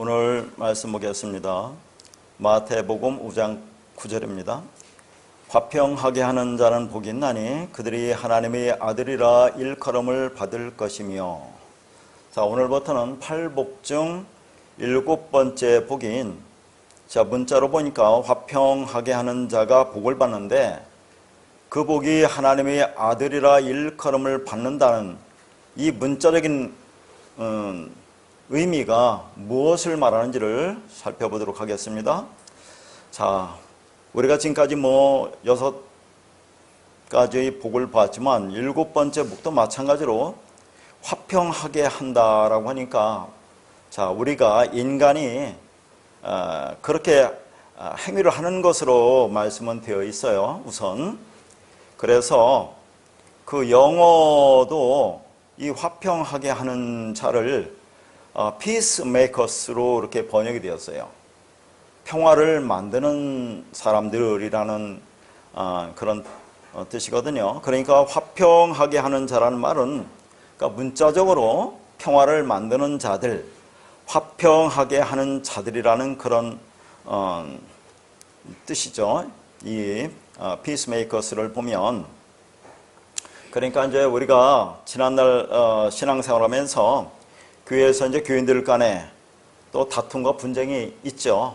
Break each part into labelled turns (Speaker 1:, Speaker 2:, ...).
Speaker 1: 오늘 말씀 보겠습니다. 마태복음 5장 9절입니다. 화평하게 하는 자는 복이 있나니 그들이 하나님의 아들이라 일컬음을 받을 것이며. 자, 오늘부터는 팔복 중 7번째 복인, 자, 문자로 보니까 화평하게 하는 자가 복을 받는데 그 복이 하나님의 아들이라 일컬음을 받는다는 이 문자적인 의미가 무엇을 말하는지를 살펴보도록 하겠습니다. 자, 우리가 지금까지 6가지의 복을 봤지만 7번째 복도 마찬가지로 화평하게 한다라고 하니까, 자, 우리가 인간이 그렇게 행위를 하는 것으로 말씀은 되어 있어요, 우선. 그래서 그 영어도 이 화평하게 하는 자를 peacemakers로 이렇게 번역이 되었어요. 평화를 만드는 사람들이라는 그런 뜻이거든요. 그러니까 화평하게 하는 자라는 말은, 그러니까 문자적으로 평화를 만드는 자들, 화평하게 하는 자들이라는 그런 뜻이죠. 이 peacemakers를 보면, 그러니까 이제 우리가 지난날 신앙생활하면서 교회에서 이제 교인들 간에 또 다툼과 분쟁이 있죠.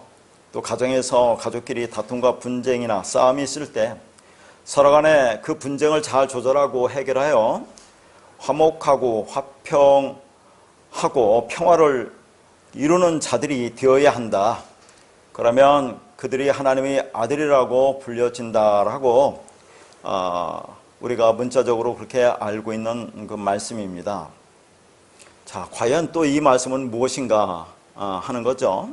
Speaker 1: 또 가정에서 가족끼리 다툼과 분쟁이나 싸움이 있을 때 서로 간에 그 분쟁을 잘 조절하고 해결하여 화목하고 화평하고 평화를 이루는 자들이 되어야 한다. 그러면 그들이 하나님의 아들이라고 불려진다라고 우리가 문자적으로 그렇게 알고 있는 그 말씀입니다. 자, 과연 또 이 말씀은 무엇인가 하는 거죠.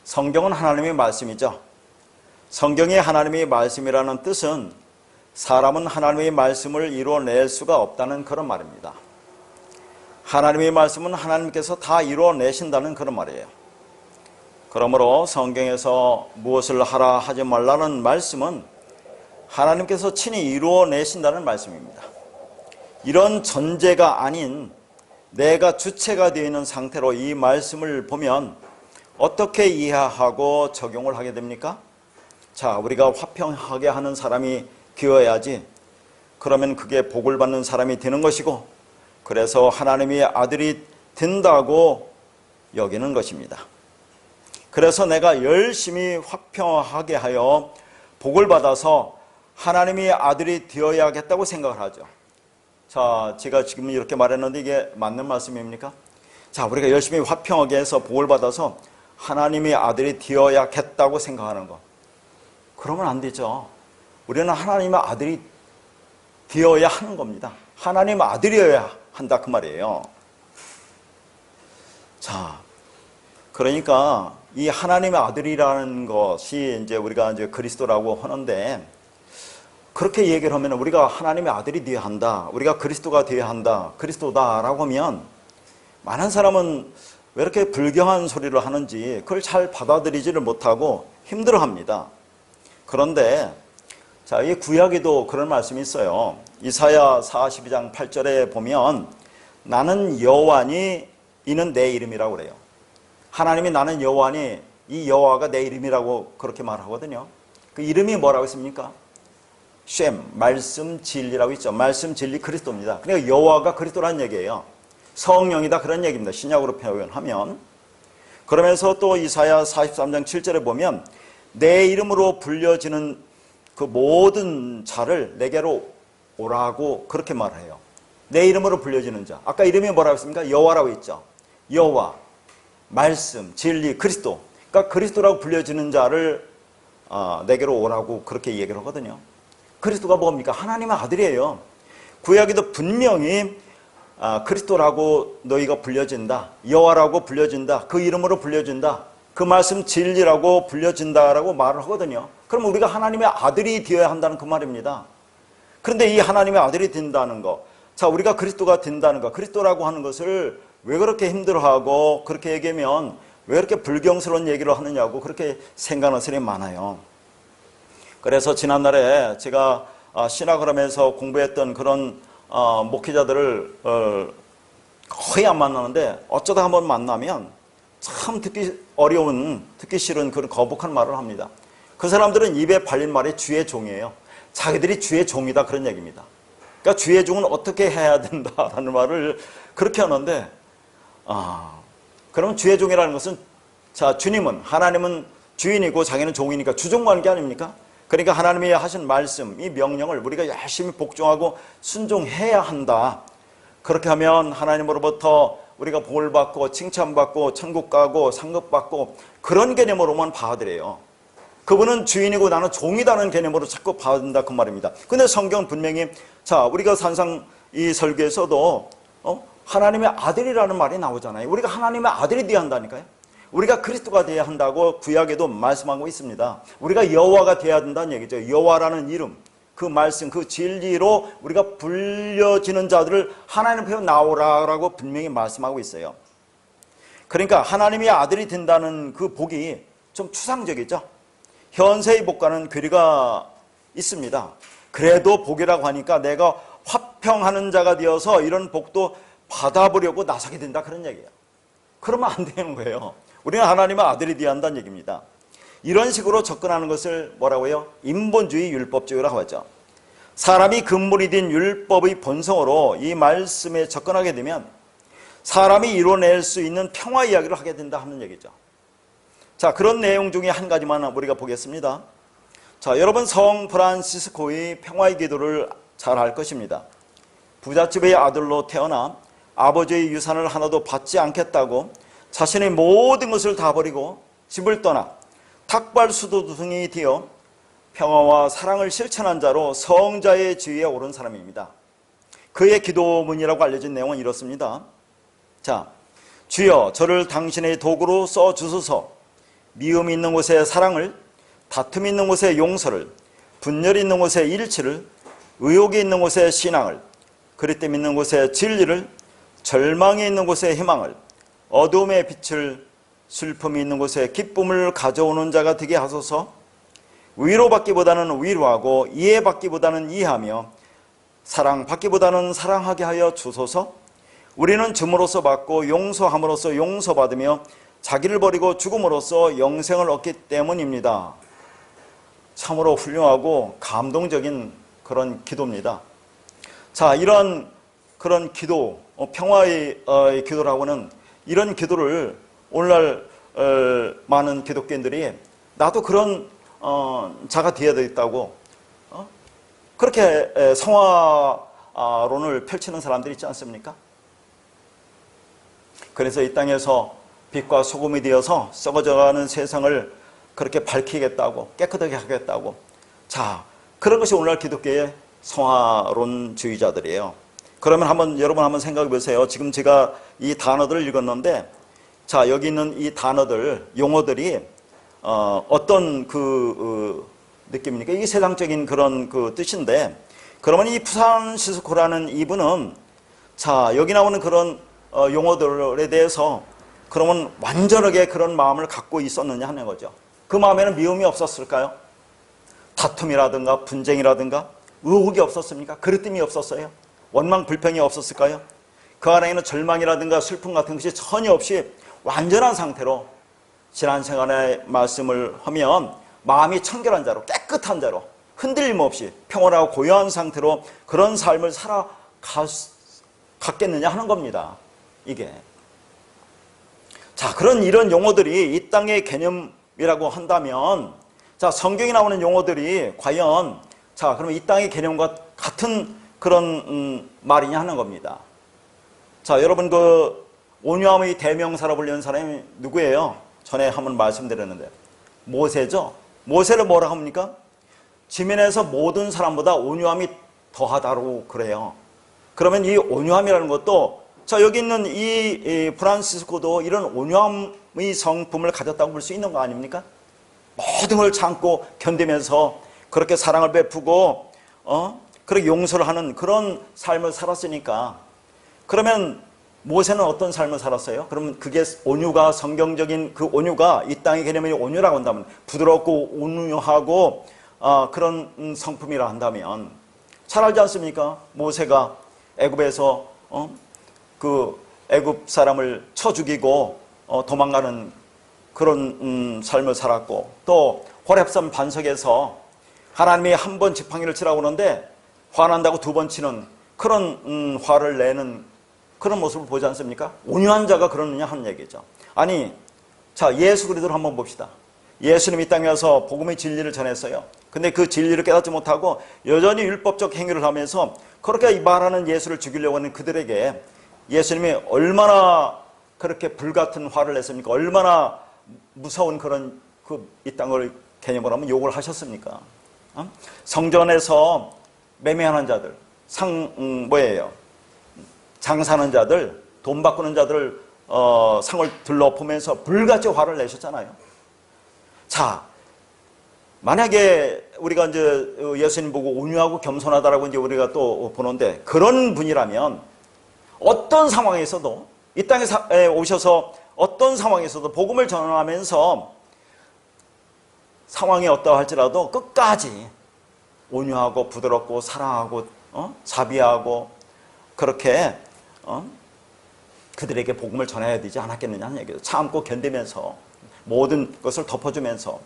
Speaker 1: 성경은 하나님의 말씀이죠. 성경이 하나님의 말씀이라는 뜻은 사람은 하나님의 말씀을 이루어낼 수가 없다는 그런 말입니다. 하나님의 말씀은 하나님께서 다 이루어내신다는 그런 말이에요. 그러므로 성경에서 무엇을 하라 하지 말라는 말씀은 하나님께서 친히 이루어내신다는 말씀입니다. 이런 전제가 아닌 내가 주체가 되어 있는 상태로 이 말씀을 보면 어떻게 이해하고 적용을 하게 됩니까? 자, 우리가 화평하게 하는 사람이 되어야지. 그러면 그게 복을 받는 사람이 되는 것이고, 그래서 하나님의 아들이 된다고 여기는 것입니다. 그래서 내가 열심히 화평하게 하여 복을 받아서 하나님의 아들이 되어야겠다고 생각을 하죠. 자, 제가 지금 이렇게 말했는데 이게 맞는 말씀입니까? 자, 우리가 열심히 화평하게 해서 복을 받아서 하나님의 아들이 되어야겠다고 생각하는 것, 그러면 안 되죠. 우리는 하나님의 아들이 되어야 하는 겁니다. 하나님의 아들이어야 한다 그 말이에요. 자, 그러니까 이 하나님의 아들이라는 것이 이제 우리가 이제 그리스도라고 하는데, 그렇게 얘기를 하면 우리가 하나님의 아들이 되어야 한다, 우리가 그리스도가 되어야 한다, 그리스도다라고 하면 많은 사람은 왜 이렇게 불경한 소리를 하는지 그걸 잘 받아들이지를 못하고 힘들어합니다. 그런데 자, 이 구약에도 그런 말씀이 있어요. 이사야 42장 8절에 보면 나는 여호와니 이는 내 이름이라고 그래요. 하나님이 나는 여호와니, 이 여호와가 내 이름이라고 그렇게 말하거든요. 그 이름이 뭐라고 했습니까? 쉔, 말씀 진리라고 있죠. 말씀 진리 그리스도입니다. 그러니까 여호와가 그리스도라는 얘기예요. 성령이다 그런 얘기입니다. 신약으로 표현하면. 그러면서 또 이사야 43장 7절에 보면 내 이름으로 불려지는 그 모든 자를 내게로 오라고 그렇게 말해요. 내 이름으로 불려지는 자. 아까 이름이 뭐라고 했습니까? 여호와라고 했죠. 여호와, 말씀, 진리, 그리스도. 그러니까 그리스도라고 불려지는 자를 내게로 오라고 그렇게 얘기를 하거든요. 그리스도가 뭡니까? 하나님의 아들이에요. 구약에도 분명히 그리스도라고 너희가 불려진다, 여호와라고 불려진다, 그 이름으로 불려진다, 그 말씀 진리라고 불려진다라고 말을 하거든요. 그럼 우리가 하나님의 아들이 되어야 한다는 그 말입니다. 그런데 이 하나님의 아들이 된다는 거, 자, 우리가 그리스도가 된다는 거, 그리스도라고 하는 것을 왜 그렇게 힘들어하고 그렇게 얘기하면 왜 그렇게 불경스러운 얘기를 하느냐고 그렇게 생각하는 사람이 많아요. 그래서 지난날에 제가 신학을 하면서 공부했던 그런 목회자들을 거의 안 만나는데 어쩌다 한번 만나면 참 듣기 어려운, 듣기 싫은 그런 거북한 말을 합니다. 그 사람들은 입에 발린 말이 주의 종이에요. 자기들이 주의 종이다 그런 얘기입니다. 그러니까 주의 종은 어떻게 해야 된다라는 말을 그렇게 하는데, 그러면 주의 종이라는 것은, 자, 주님은, 하나님은 주인이고 자기는 종이니까 주종관계 아닙니까? 그러니까 하나님이 하신 말씀, 이 명령을 우리가 열심히 복종하고 순종해야 한다. 그렇게 하면 하나님으로부터 우리가 복을 받고 칭찬받고 천국 가고 상급받고 그런 개념으로만 받아들여요. 그분은 주인이고 나는 종이라는 개념으로 자꾸 받는다 그 말입니다. 근데 성경은 분명히, 자, 우리가 산상 이 설교에서도 하나님의 아들이라는 말이 나오잖아요. 우리가 하나님의 아들이 되어야 한다니까요. 우리가 그리스도가 되어야 한다고 구약에도 말씀하고 있습니다. 우리가 여호와가 되어야 된다는 얘기죠. 여호와라는 이름, 그 말씀, 그 진리로 우리가 불려지는 자들을 하나님 앞에 나오라라고 분명히 말씀하고 있어요. 그러니까 하나님의 아들이 된다는 그 복이 좀 추상적이죠. 현세의 복과는 괴리가 있습니다. 그래도 복이라고 하니까 내가 화평하는 자가 되어서 이런 복도 받아보려고 나서게 된다 그런 얘기예요. 그러면 안 되는 거예요. 우리는 하나님의 아들이 되어야 한다는 얘기입니다. 이런 식으로 접근하는 것을 뭐라고요? 인본주의 율법주의라고 하죠. 사람이 근본이 된 율법의 본성으로 이 말씀에 접근하게 되면 사람이 이뤄낼 수 있는 평화 이야기를 하게 된다 하는 얘기죠. 자, 그런 내용 중에 한 가지만 우리가 보겠습니다. 자, 여러분 성 프란시스코의 평화의 기도를 잘 알 것입니다. 부잣집의 아들로 태어나 아버지의 유산을 하나도 받지 않겠다고 자신의 모든 것을 다 버리고 집을 떠나 탁발수도승이 되어 평화와 사랑을 실천한 자로 성자의 지위에 오른 사람입니다. 그의 기도문이라고 알려진 내용은 이렇습니다. 자, 주여 저를 당신의 도구로 써주소서. 미움 있는 곳에 사랑을, 다툼 있는 곳에 용서를, 분열이 있는 곳에 일치를, 의욕이 있는 곳에 신앙을, 그리움 있는 곳에 진리를, 절망이 있는 곳에 희망을, 어둠의 빛을, 슬픔이 있는 곳에 기쁨을 가져오는 자가 되게 하소서. 위로받기보다는 위로하고 이해받기보다는 이해하며 사랑받기보다는 사랑하게 하여 주소서. 우리는 줌으로써 받고 용서함으로써 용서받으며 자기를 버리고 죽음으로써 영생을 얻기 때문입니다. 참으로 훌륭하고 감동적인 그런 기도입니다. 자, 이런 그런 기도, 평화의 기도라고는 이런 기도를 오늘날 많은 기독교인들이 나도 그런 자가 되어야 되겠다고 그렇게 성화론을 펼치는 사람들이 있지 않습니까? 그래서 이 땅에서 빛과 소금이 되어서 썩어져가는 세상을 그렇게 밝히겠다고, 깨끗하게 하겠다고. 자, 그런 것이 오늘날 기독교의 성화론주의자들이에요. 그러면 여러분 한번 생각해 보세요. 지금 제가 이 단어들을 읽었는데, 자, 여기 있는 이 단어들, 용어들이 어떤 느낌입니까? 이게 세상적인 그런 뜻인데, 그러면 이 프란시스코라는 이분은, 자, 여기 나오는 그런 용어들에 대해서 그러면 완전하게 그런 마음을 갖고 있었느냐 하는 거죠. 그 마음에는 미움이 없었을까요? 다툼이라든가 분쟁이라든가 의혹이 없었습니까? 그릇됨이 없었어요? 원망 불평이 없었을까요? 그 안에는 절망이라든가 슬픔 같은 것이 전혀 없이 완전한 상태로 지난시간에 말씀을 하면 마음이 청결한 자로, 깨끗한 자로, 흔들림 없이 평온하고 고요한 상태로 그런 삶을 살아갔겠느냐 하는 겁니다. 이게. 자, 이런 용어들이 이 땅의 개념이라고 한다면, 자, 성경에 나오는 용어들이 과연, 자, 그러면 이 땅의 개념과 같은 그런 말이냐 하는 겁니다. 자, 여러분 온유함의 대명사로 불리는 사람이 누구예요? 전에 한번 말씀드렸는데 모세죠. 모세를 뭐라 합니까? 지면에서 모든 사람보다 온유함이 더하다고 그래요. 그러면 이 온유함이라는 것도, 자, 여기 있는 이 프란시스코도 이런 온유함의 성품을 가졌다고 볼 수 있는 거 아닙니까? 모든 걸 참고 견디면서 그렇게 사랑을 베푸고 그렇게 용서를 하는 그런 삶을 살았으니까, 그러면 모세는 어떤 삶을 살았어요? 그러면 그게 온유가, 성경적인 그 온유가 이 땅의 개념이 온유라고 한다면, 부드럽고 온유하고 그런 성품이라 한다면 잘 알지 않습니까? 모세가 애굽에서 그 애굽 사람을 쳐 죽이고 도망가는 그런 삶을 살았고, 또 호렙산 반석에서 하나님이 한 번 지팡이를 치라고 하는데 화난다고 두 번 치는 그런 화를 내는 그런 모습을 보지 않습니까? 온유한 자가 그러느냐 하는 얘기죠. 아니, 자, 예수 그리스도를 한번 봅시다. 예수님이 이 땅에 와서 복음의 진리를 전했어요. 근데 그 진리를 깨닫지 못하고 여전히 율법적 행위를 하면서 그렇게 말하는 예수를 죽이려고 하는 그들에게 예수님이 얼마나 그렇게 불같은 화를 냈습니까? 얼마나 무서운 그런 이 땅을 개념으로 하면 욕을 하셨습니까? 성전에서 매매하는 자들, 장사하는 자들, 돈 바꾸는 자들 상을 들러보면서 불같이 화를 내셨잖아요. 자, 만약에 우리가 이제 예수님 보고 온유하고 겸손하다라고 이제 우리가 또 보는데, 그런 분이라면 어떤 상황에서도 이 땅에 오셔서 어떤 상황에서도 복음을 전하면서 상황이 어떠할지라도 끝까지 온유하고 부드럽고 사랑하고 자비하고 그렇게 그들에게 복음을 전해야 되지 않았겠느냐 하는 얘기죠. 참고 견디면서 모든 것을 덮어주면서.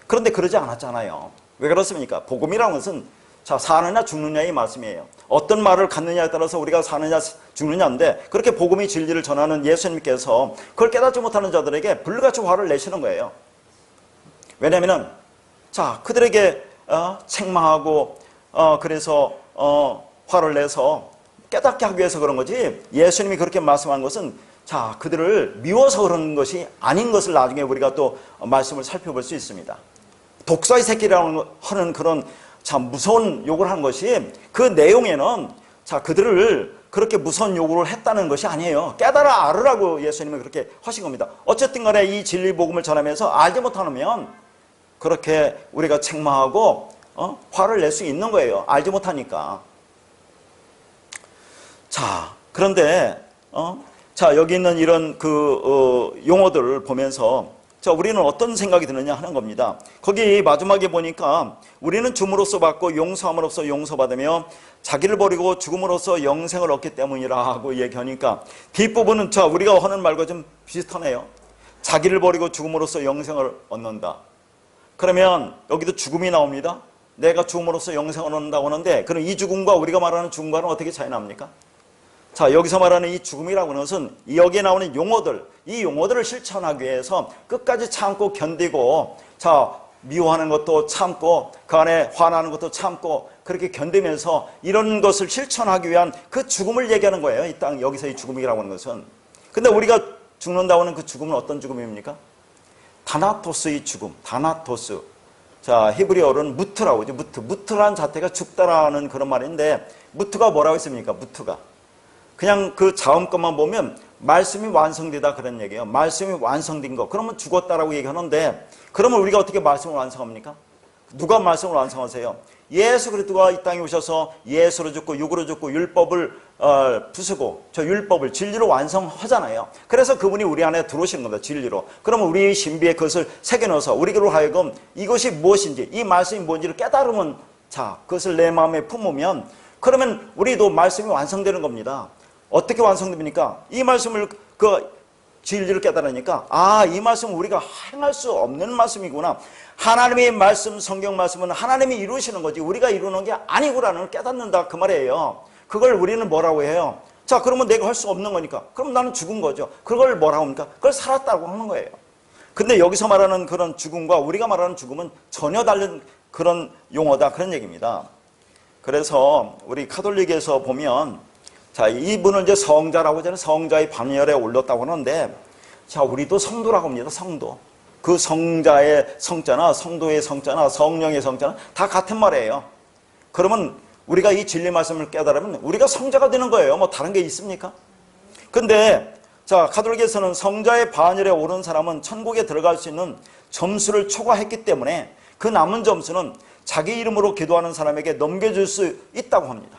Speaker 1: 그런데 그러지 않았잖아요. 왜 그렇습니까? 복음이라는 것은 자, 사느냐 죽느냐의 말씀이에요. 어떤 말을 갖느냐에 따라서 우리가 사느냐 죽느냐인데, 그렇게 복음의 진리를 전하는 예수님께서 그걸 깨닫지 못하는 자들에게 불같이 화를 내시는 거예요. 왜냐하면 자, 그들에게 책망하고 그래서 화를 내서 깨닫게 하기 위해서 그런 거지, 예수님이 그렇게 말씀한 것은 자, 그들을 미워서 그런 것이 아닌 것을 나중에 우리가 또 말씀을 살펴볼 수 있습니다. 독사의 새끼라고 하는 그런 참 무서운 욕을 한 것이, 그 내용에는 자, 그들을 그렇게 무서운 욕을 했다는 것이 아니에요. 깨달아 알으라고 예수님은 그렇게 하신 겁니다. 어쨌든 간에 이 진리 복음을 전하면서 알지 못하면 그렇게 우리가 책망하고 화를 낼 수 있는 거예요. 알지 못하니까. 자, 그런데 자, 여기 있는 이런 용어들을 보면서 자, 우리는 어떤 생각이 드느냐 하는 겁니다. 거기 마지막에 보니까 우리는 줌으로써 받고 용서함으로써 용서받으며 자기를 버리고 죽음으로써 영생을 얻기 때문이라 하고 얘기하니까, 뒷부분은 자, 우리가 하는 말과 좀 비슷하네요. 자기를 버리고 죽음으로써 영생을 얻는다. 그러면 여기도 죽음이 나옵니다. 내가 죽음으로써 영생을 얻는다고 하는데, 그럼 이 죽음과 우리가 말하는 죽음과는 어떻게 차이 납니까? 자, 여기서 말하는 이 죽음이라고 하는 것은 여기에 나오는 용어들, 이 용어들을 실천하기 위해서 끝까지 참고 견디고, 자, 미워하는 것도 참고 그 안에 화나는 것도 참고 그렇게 견디면서 이런 것을 실천하기 위한 그 죽음을 얘기하는 거예요. 이 땅 여기서 이 죽음이라고 하는 것은. 근데 우리가 죽는다고 하는 그 죽음은 어떤 죽음입니까? 다나토스의 죽음, 다나토스. 자, 히브리어로는 무트라고 하죠. 무트라는 자태가 죽다라는 그런 말인데, 무트가 뭐라고 했습니까? 무트가 그냥 그 자음 것만 보면 말씀이 완성되다 그런 얘기예요. 말씀이 완성된 거. 그러면 죽었다라고 얘기하는데, 그러면 우리가 어떻게 말씀을 완성합니까? 누가 말씀을 완성하세요? 예수 그리스도가 이 땅에 오셔서 예수로 죽고 육으로 죽고 율법을 부수고 저 율법을 진리로 완성하잖아요. 그래서 그분이 우리 안에 들어오시는 겁니다. 진리로. 그러면 우리의 신비에 그것을 새겨넣어서 우리로 하여금 이것이 무엇인지, 이 말씀이 뭔지를 깨달으면, 자, 그것을 내 마음에 품으면 그러면 우리도 말씀이 완성되는 겁니다. 어떻게 완성됩니까? 이 말씀을 진리를 깨달으니까, 아, 이 말씀은 우리가 행할 수 없는 말씀이구나. 하나님의 말씀, 성경 말씀은 하나님이 이루시는 거지 우리가 이루는 게 아니구라는 걸 깨닫는다 그 말이에요. 그걸 우리는 뭐라고 해요? 자, 그러면 내가 할 수 없는 거니까 그럼 나는 죽은 거죠. 그걸 뭐라고 합니까? 그걸 살았다고 하는 거예요. 근데 여기서 말하는 그런 죽음과 우리가 말하는 죽음은 전혀 다른 그런 용어다 그런 얘기입니다. 그래서 우리 가톨릭에서 보면, 자, 이분은 이제 성자라고 하잖아요. 성자의 반열에 올렸다고 하는데, 자, 우리도 성도라고 합니다. 성도. 그 성자의 성자나 성도의 성자나 성령의 성자나 다 같은 말이에요. 그러면 우리가 이 진리 말씀을 깨달으면 우리가 성자가 되는 거예요. 뭐 다른 게 있습니까? 근데 자, 가톨릭에서는 성자의 반열에 오른 사람은 천국에 들어갈 수 있는 점수를 초과했기 때문에 그 남은 점수는 자기 이름으로 기도하는 사람에게 넘겨줄 수 있다고 합니다.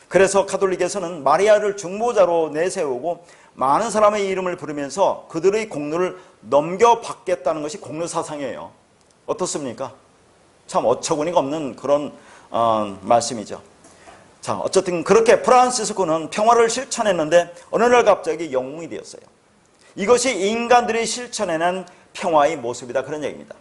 Speaker 1: 그래서 가톨릭에서는 마리아를 중보자로 내세우고 많은 사람의 이름을 부르면서 그들의 공로를 넘겨받겠다는 것이 공로 사상이에요. 어떻습니까? 참 어처구니가 없는 그런 말씀이죠. 자, 어쨌든 그렇게 프란시스코는 평화를 실천했는데 어느 날 갑자기 영웅이 되었어요. 이것이 인간들이 실천해낸 평화의 모습이다, 그런 얘기입니다.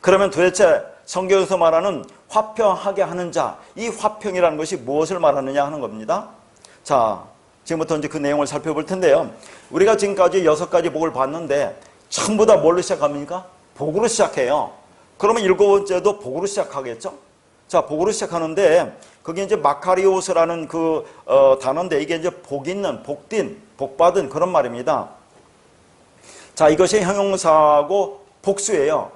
Speaker 1: 그러면 도대체 성경에서 말하는 화평하게 하는 자, 이 화평이라는 것이 무엇을 말하느냐 하는 겁니다. 자, 지금부터 이제 그 내용을 살펴볼 텐데요. 우리가 지금까지 6가지 복을 봤는데 전부 다 뭘로 시작합니까? 복으로 시작해요. 그러면 7번째도 복으로 시작하겠죠? 자, 복으로 시작하는데 그게 이제 마카리오스라는 그 단어인데 이게 이제 복 있는, 복딘, 복받은 그런 말입니다. 자, 이것이 형용사하고 복수예요.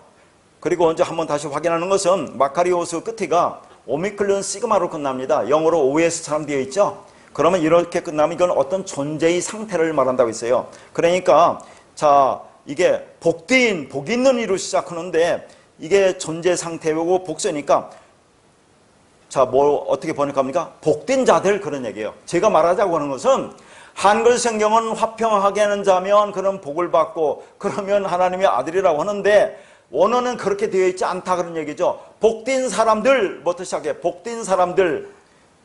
Speaker 1: 그리고 이제 한번 다시 확인하는 것은 마카리오스 끝이가 오미클론 시그마로 끝납니다. 영어로 OS처럼 되어 있죠. 그러면 이렇게 끝나면 이건 어떤 존재의 상태를 말한다고 했어요. 그러니까 자, 이게 복된, 복 있는 이로 시작하는데 이게 존재 상태고 복수니까 자, 뭐 어떻게 번역합니까? 복된 자들, 그런 얘기예요. 제가 말하자고 하는 것은 한글 성경은 화평하게 하는 자면 그런 복을 받고 그러면 하나님의 아들이라고 하는데 원어는 그렇게 되어 있지 않다, 그런 얘기죠. 복된 사람들부터 시작해. 복된 사람들.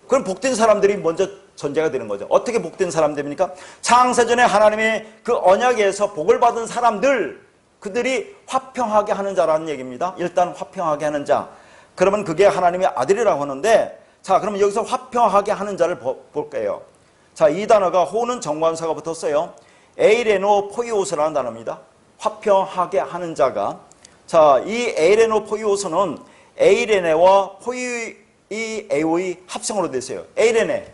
Speaker 1: 그럼 복된 사람들이 먼저 존재가 되는 거죠. 어떻게 복된 사람들입니까? 창세전에 하나님의 그 언약에서 복을 받은 사람들, 그들이 화평하게 하는 자라는 얘기입니다. 일단 화평하게 하는 자. 그러면 그게 하나님의 아들이라고 하는데, 자, 그러면 여기서 화평하게 하는 자를 볼게요. 자, 이 단어가 호는 정관사가 붙었어요. 에이레노 포이오스라는 단어입니다. 화평하게 하는 자가. 자, 이 에이레노 포이오스는 에이레네와 포이에오의 합성으로 됐어요. 에이레네.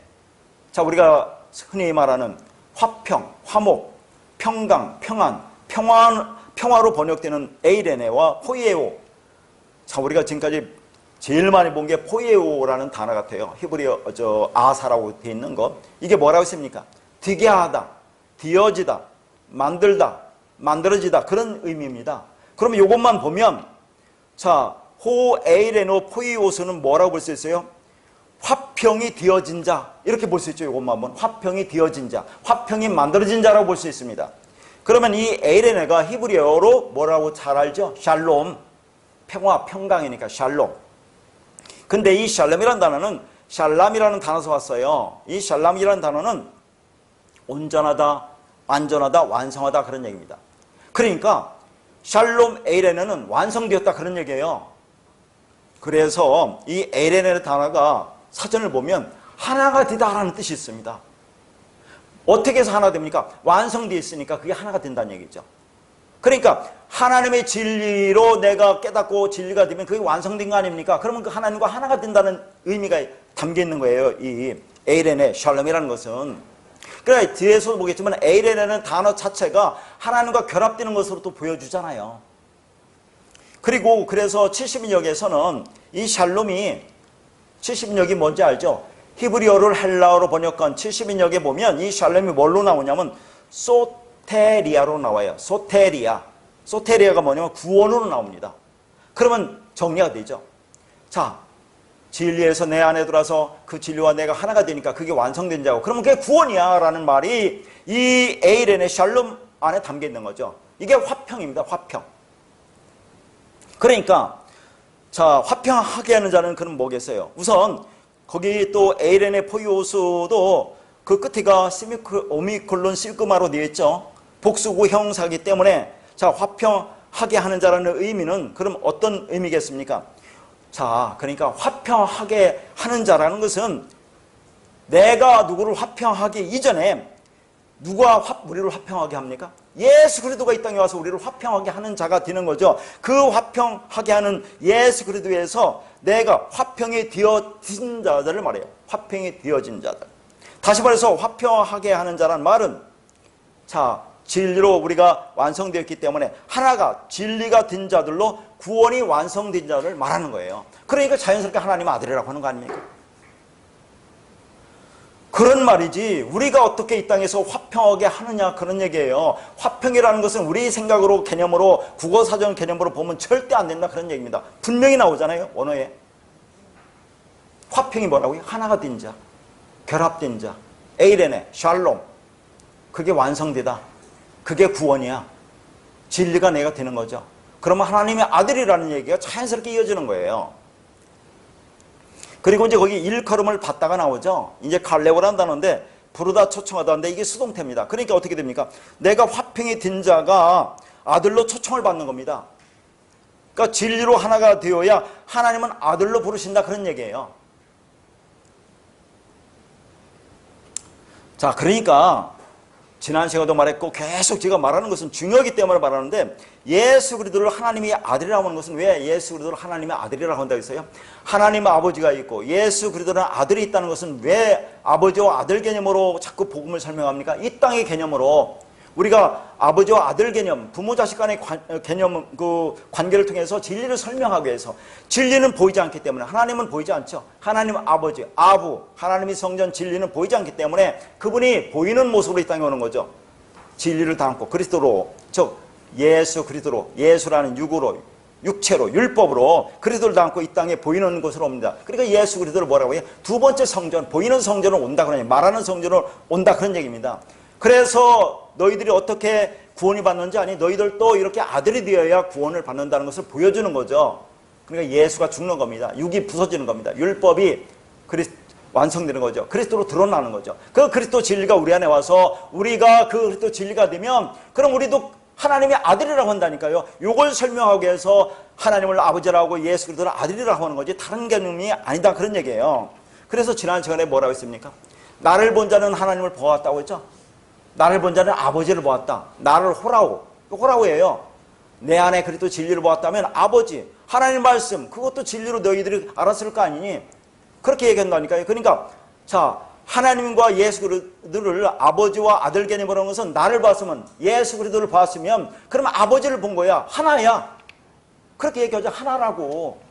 Speaker 1: 자, 우리가 흔히 말하는 화평, 화목, 평강, 평안, 평화로 번역되는 에이레네와 포이에오. 자, 우리가 지금까지 제일 많이 본 게 포이에오라는 단어 같아요. 히브리어 아사라고 되어 있는 것. 이게 뭐라고 했습니까? 되게 하다, 되어지다, 만들다, 만들어지다, 그런 의미입니다. 그러면 이것만 보면, 자, 호 에이레노 포이오스는 뭐라고 볼 수 있어요? 화평이 되어진 자, 이렇게 볼 수 있죠. 이것만 보면 화평이 되어진 자, 화평이 만들어진 자라고 볼 수 있습니다. 그러면 이 에이레네가 히브리어로 뭐라고 잘 알죠? 샬롬, 평화, 평강이니까 샬롬. 근데 이 샬롬이라는 단어는 샬람이라는 단어에서 왔어요. 이 샬람이라는 단어는 온전하다, 안전하다, 완성하다, 그런 얘기입니다. 그러니까 샬롬 에이레네는 완성되었다, 그런 얘기예요. 그래서 이 에이레네 단어가 사전을 보면 하나가 되다라는 뜻이 있습니다. 어떻게 해서 하나 됩니까? 완성되어 있으니까 그게 하나가 된다는 얘기죠. 그러니까 하나님의 진리로 내가 깨닫고 진리가 되면 그게 완성된 거 아닙니까? 그러면 그 하나님과 하나가 된다는 의미가 담겨 있는 거예요. 이 에이레네, 샬롬이라는 것은. 그래, 뒤에서도 보겠지만 에이레네는 단어 자체가 하나님과 결합되는 것으로 또 보여주잖아요. 그리고 그래서 70인역에서는 이 샬롬이, 70인역이 뭔지 알죠? 히브리어를 헬라어로 번역한 70인역에 보면 이 샬롬이 뭘로 나오냐면 소테리아로 나와요. 소테리아. 소테리아가 뭐냐면 구원으로 나옵니다. 그러면 정리가 되죠. 자, 진리에서 내 안에 들어와서 그 진리와 내가 하나가 되니까 그게 완성된 자고, 그러면 그게 구원이야 라는 말이 이 에이렌의 샬롬 안에 담겨 있는 거죠. 이게 화평입니다. 화평. 그러니까 자, 화평하게 하는 자는 그럼 뭐겠어요? 우선 거기 또 에이렌의 포이오스도 그 끝에가 오미콜론 시그마로 되어 있죠. 복수고 형사이기 때문에 자, 화평하게 하는 자라는 의미는 그럼 어떤 의미겠습니까? 자, 그러니까 화평하게 하는 자라는 것은 내가 누구를 화평하기 이전에 누가 우리를 화평하게 합니까? 예수 그리스도가 이 땅에 와서 우리를 화평하게 하는 자가 되는 거죠. 그 화평하게 하는 예수 그리스도에서 내가 화평이 되어진 자들을 말해요. 화평이 되어진 자들. 다시 말해서 화평하게 하는 자란 말은 자, 진리로 우리가 완성되었기 때문에 하나가 진리가 된 자들로 구원이 완성된 자를 말하는 거예요. 그러니까 자연스럽게 하나님 아들이라고 하는 거 아닙니까? 그런 말이지 우리가 어떻게 이 땅에서 화평하게 하느냐, 그런 얘기예요. 화평이라는 것은 우리 생각으로, 개념으로, 국어사전 개념으로 보면 절대 안 된다, 그런 얘기입니다. 분명히 나오잖아요, 언어에. 화평이 뭐라고요? 하나가 된 자, 결합된 자, 에이레네, 샬롬. 그게 완성되다. 그게 구원이야. 진리가 내가 되는 거죠. 그러면 하나님의 아들이라는 얘기가 자연스럽게 이어지는 거예요. 그리고 이제 거기 일컬음을 받다가 나오죠. 이제 칼레오라는 단어인데 부르다 초청하다 하는데 이게 수동태입니다. 그러니까 어떻게 됩니까? 내가 화평이 된 자가 아들로 초청을 받는 겁니다. 그러니까 진리로 하나가 되어야 하나님은 아들로 부르신다 그런 얘기예요. 자, 그러니까 지난 시간에도 말했고 계속 제가 말하는 것은 중요하기 때문에 말하는데, 예수 그리스도를 하나님의 아들이라고 하는 것은 왜 예수 그리스도를 하나님의 아들이라고 한다고 했어요? 하나님의 아버지가 있고 예수 그리스도는 아들이 있다는 것은 왜 아버지와 아들 개념으로 자꾸 복음을 설명합니까? 이 땅의 개념으로 우리가 아버지와 아들 개념, 부모 자식 간의 개념, 그 관계를 통해서 진리를 설명하기 위해서, 진리는 보이지 않기 때문에, 하나님은 보이지 않죠. 하나님 아버지, 아부, 하나님이 성전 진리는 보이지 않기 때문에 그분이 보이는 모습으로 이 땅에 오는 거죠. 진리를 담고 그리스도로, 즉 예수 그리스도로, 예수라는 육으로, 육체로, 율법으로 그리스도를 담고 이 땅에 보이는 곳으로 옵니다. 그러니까 예수 그리스도를 뭐라고 해요? 두 번째 성전, 보이는 성전으로 온다 그러냐, 말하는 성전으로 온다 그런 얘기입니다. 그래서 너희들이 어떻게 구원이 받는지 아니? 너희들도 이렇게 아들이 되어야 구원을 받는다는 것을 보여주는 거죠. 그러니까 예수가 죽는 겁니다. 육이 부서지는 겁니다. 율법이 완성되는 거죠. 그리스도로 드러나는 거죠. 그 그리스도 진리가 우리 안에 와서 우리가 그 그리스도 진리가 되면 그럼 우리도 하나님의 아들이라고 한다니까요. 이걸 설명하기 위해서 하나님을 아버지라고 예수 그리스도를 아들이라고 하는 거지 다른 개념이 아니다 그런 얘기예요. 그래서 지난 시간에 뭐라고 했습니까? 나를 본 자는 하나님을 보았다고 했죠. 나를 본 자는 아버지를 보았다. 나를 호라우예요. 내 안에 그리스도 진리를 보았다면 아버지, 하나님 말씀, 그것도 진리로 너희들이 알았을 거 아니니? 그렇게 얘기한다니까요. 그러니까 자, 하나님과 예수 그리스도를 아버지와 아들 개념으로 하는 것은 나를 봤으면, 예수 그리스도를 봤으면 그러면 아버지를 본 거야. 하나야. 그렇게 얘기하죠. 하나라고.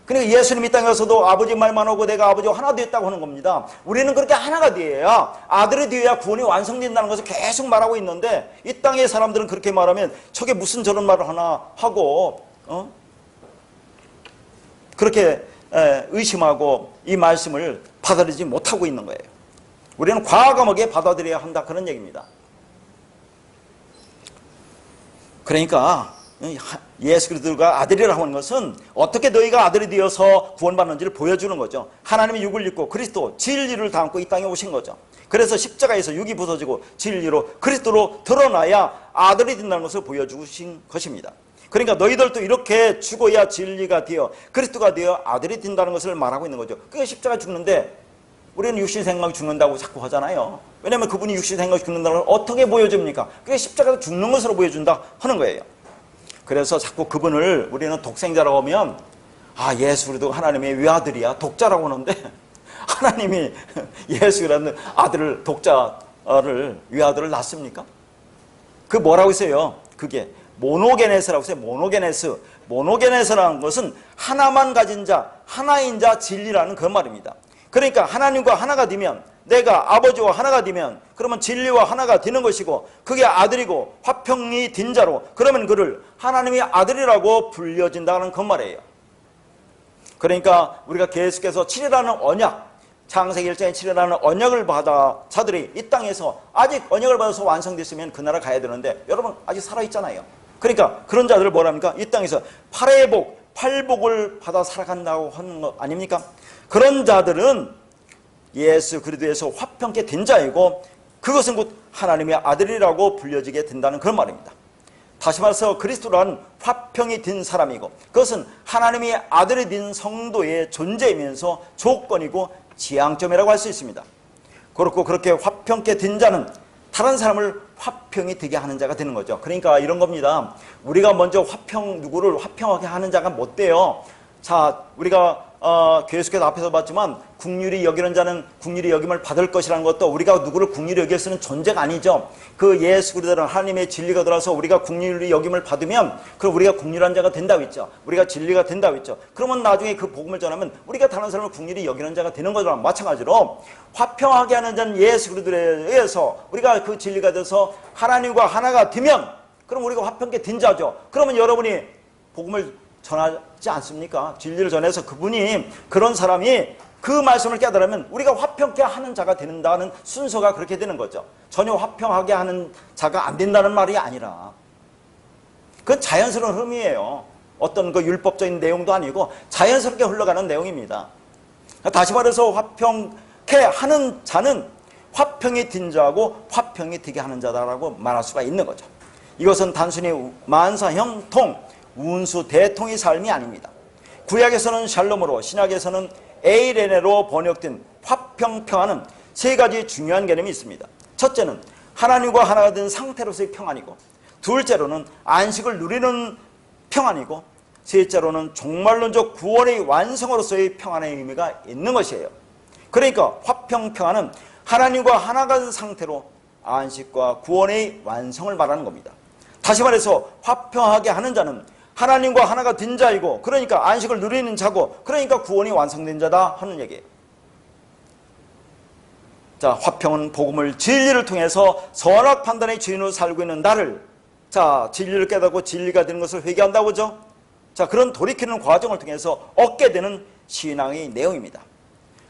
Speaker 1: 그러니까 예수님 이 땅에 와서도 아버지 말만 하고 내가 아버지와 하나 되었다고 하는 겁니다. 우리는 그렇게 하나가 되어야, 아들이 되어야 구원이 완성된다는 것을 계속 말하고 있는데, 이 땅의 사람들은 그렇게 말하면 저게 무슨 저런 말을 하나 하고 그렇게 의심하고 이 말씀을 받아들이지 못하고 있는 거예요. 우리는 과감하게 받아들여야 한다 그런 얘기입니다. 그러니까 예수 그리스도가 아들이라고 하는 것은 어떻게 너희가 아들이 되어서 구원받는지를 보여주는 거죠. 하나님이 육을 입고 그리스도 진리를 담고 이 땅에 오신 거죠. 그래서 십자가에서 육이 부서지고 진리로 그리스도로 드러나야 아들이 된다는 것을 보여주신 것입니다. 그러니까 너희들도 이렇게 죽어야 진리가 되어 그리스도가 되어 아들이 된다는 것을 말하고 있는 거죠. 그게 십자가 죽는데 우리는 육신 생각 죽는다고 자꾸 하잖아요. 왜냐하면 그분이 육신 생각 죽는다는 걸 어떻게 보여줍니까? 그게 십자가에서 죽는 것으로 보여준다 하는 거예요. 그래서 자꾸 그분을 우리는 독생자라고 하면 예수 그리스도 하나님의 외아들이야, 독자라고 하는데 하나님이 예수라는 아들을, 독자를, 외아들을 낳습니까? 그 뭐라고 했어요? 그게 모노게네스라고 했어요. 모노게네스라는 것은 하나만 가진 자, 하나인 자, 진리라는 그 말입니다. 그러니까 하나님과 하나가 되면, 내가 아버지와 하나가 되면 그러면 진리와 하나가 되는 것이고, 그게 아들이고 화평이 된 자로, 그러면 그를 하나님의 아들이라고 불려진다는 그 말이에요. 그러니까 우리가 계속해서 7이라는 언약, 창세기 1장에 7이라는 언약을 받아 자들이 이 땅에서 아직 언약을 받아서 완성됐으면 그 나라 가야 되는데 여러분 아직 살아있잖아요. 그러니까 그런 자들을 뭐랍니까? 이 땅에서 8의 복, 8복을 받아 살아간다고 하는 것 아닙니까? 그런 자들은 예수 그리스도에서 화평케 된 자이고, 그것은 곧 하나님의 아들이라고 불려지게 된다는 그런 말입니다. 다시 말해서 그리스도란 화평이 된 사람이고, 그것은 하나님의 아들이 된 성도의 존재이면서 조건이고 지향점이라고 할 수 있습니다. 그렇고 그렇게 화평케 된 자는 다른 사람을 화평이 되게 하는 자가 되는 거죠. 그러니까 이런 겁니다. 우리가 먼저 누구를 화평하게 하는 자가 못 돼요. 자, 우리가 계속해서 앞에서 봤지만 국률이 여기는 자는 국률이 여김을 받을 것이라는 것도, 우리가 누구를 국률이 여길 수 있는 존재가 아니죠. 그 예수 그리스도는 하나님의 진리가 들어서 우리가 국률이 여김을 받으면 그럼 우리가 국률한 자가 된다고 했죠. 우리가 진리가 된다고 했죠. 그러면 나중에 그 복음을 전하면 우리가 다른 사람을 국률이 여기는 자가 되는 것이랑 마찬가지로, 화평하게 하는 자는 예수 그리스도에 의해서 우리가 그 진리가 돼서 하나님과 하나가 되면 그럼 우리가 화평케 된 자죠. 그러면 여러분이 복음을 전하지 않습니까? 진리를 전해서 그분이, 그런 사람이 그 말씀을 깨달으면 우리가 화평케 하는 자가 된다는 순서가 그렇게 되는 거죠. 전혀 화평하게 하는 자가 안 된다는 말이 아니라 그건 자연스러운 흐름이에요. 어떤 그 율법적인 내용도 아니고 자연스럽게 흘러가는 내용입니다. 다시 말해서 화평케 하는 자는 화평이 든 자하고 화평이 되게 하는 자다라고 말할 수가 있는 거죠. 이것은 단순히 만사형통, 운수 대통의 삶이 아닙니다. 구약에서는 샬롬으로, 신약에서는 에이레네로 번역된 화평, 평안은 세 가지 중요한 개념이 있습니다. 첫째는 하나님과 하나가 된 상태로서의 평안이고, 둘째로는 안식을 누리는 평안이고, 셋째로는 종말론적 구원의 완성으로서의 평안의 의미가 있는 것이에요. 그러니까 화평, 평안은 하나님과 하나가 된 상태로 안식과 구원의 완성을 말하는 겁니다. 다시 말해서 화평하게 하는 자는 하나님과 하나가 된 자이고, 그러니까 안식을 누리는 자고, 그러니까 구원이 완성된 자다 하는 얘기예요. 자, 화평은 복음을, 진리를 통해서 선악 판단의 주인으로 살고 있는 나를, 자, 진리를 깨닫고 진리가 되는 것을 회개한다고 하죠. 자, 그런 돌이키는 과정을 통해서 얻게 되는 신앙의 내용입니다.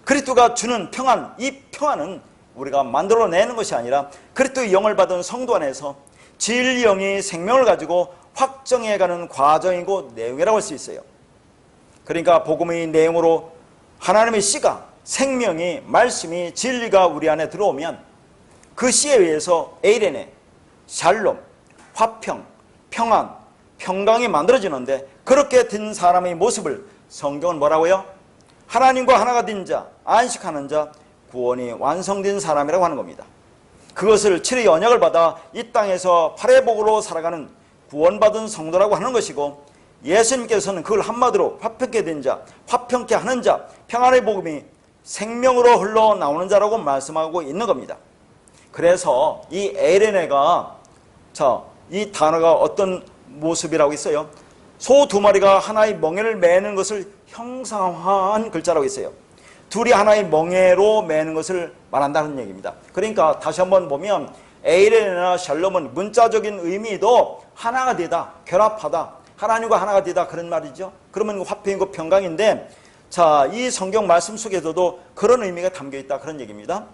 Speaker 1: 그리스도가 주는 평안, 이 평안은 우리가 만들어내는 것이 아니라 그리스도의 영을 받은 성도 안에서 진리 영이 생명을 가지고 확정해가는 과정이고 내용이라고 할 수 있어요. 그러니까 복음의 내용으로 하나님의 씨가, 생명이, 말씀이, 진리가 우리 안에 들어오면 그 씨에 의해서 에이레네, 샬롬, 화평, 평안, 평강이 만들어지는데, 그렇게 된 사람의 모습을 성경은 뭐라고요? 하나님과 하나가 된 자, 안식하는 자, 구원이 완성된 사람이라고 하는 겁니다. 그것을 7의 언약을 받아 이 땅에서 8의 복으로 살아가는 구원받은 성도라고 하는 것이고, 예수님께서는 그걸 한마디로 화평케 된 자, 화평케 하는 자, 평안의 복음이 생명으로 흘러나오는 자라고 말씀하고 있는 겁니다. 그래서 이 에레네가, 자, 이 단어가 어떤 모습이라고 있어요? 소 두 마리가 하나의 멍에를 매는 것을 형상화한 글자라고 있어요. 둘이 하나의 멍에로 매는 것을 말한다는 얘기입니다. 그러니까 다시 한번 보면 에이레네나 샬롬은 문자적인 의미도 하나가 되다, 결합하다, 하나님과 하나가 되다, 그런 말이죠. 그러면 화평이고 평강인데, 자, 이 성경 말씀 속에서도 그런 의미가 담겨 있다, 그런 얘기입니다.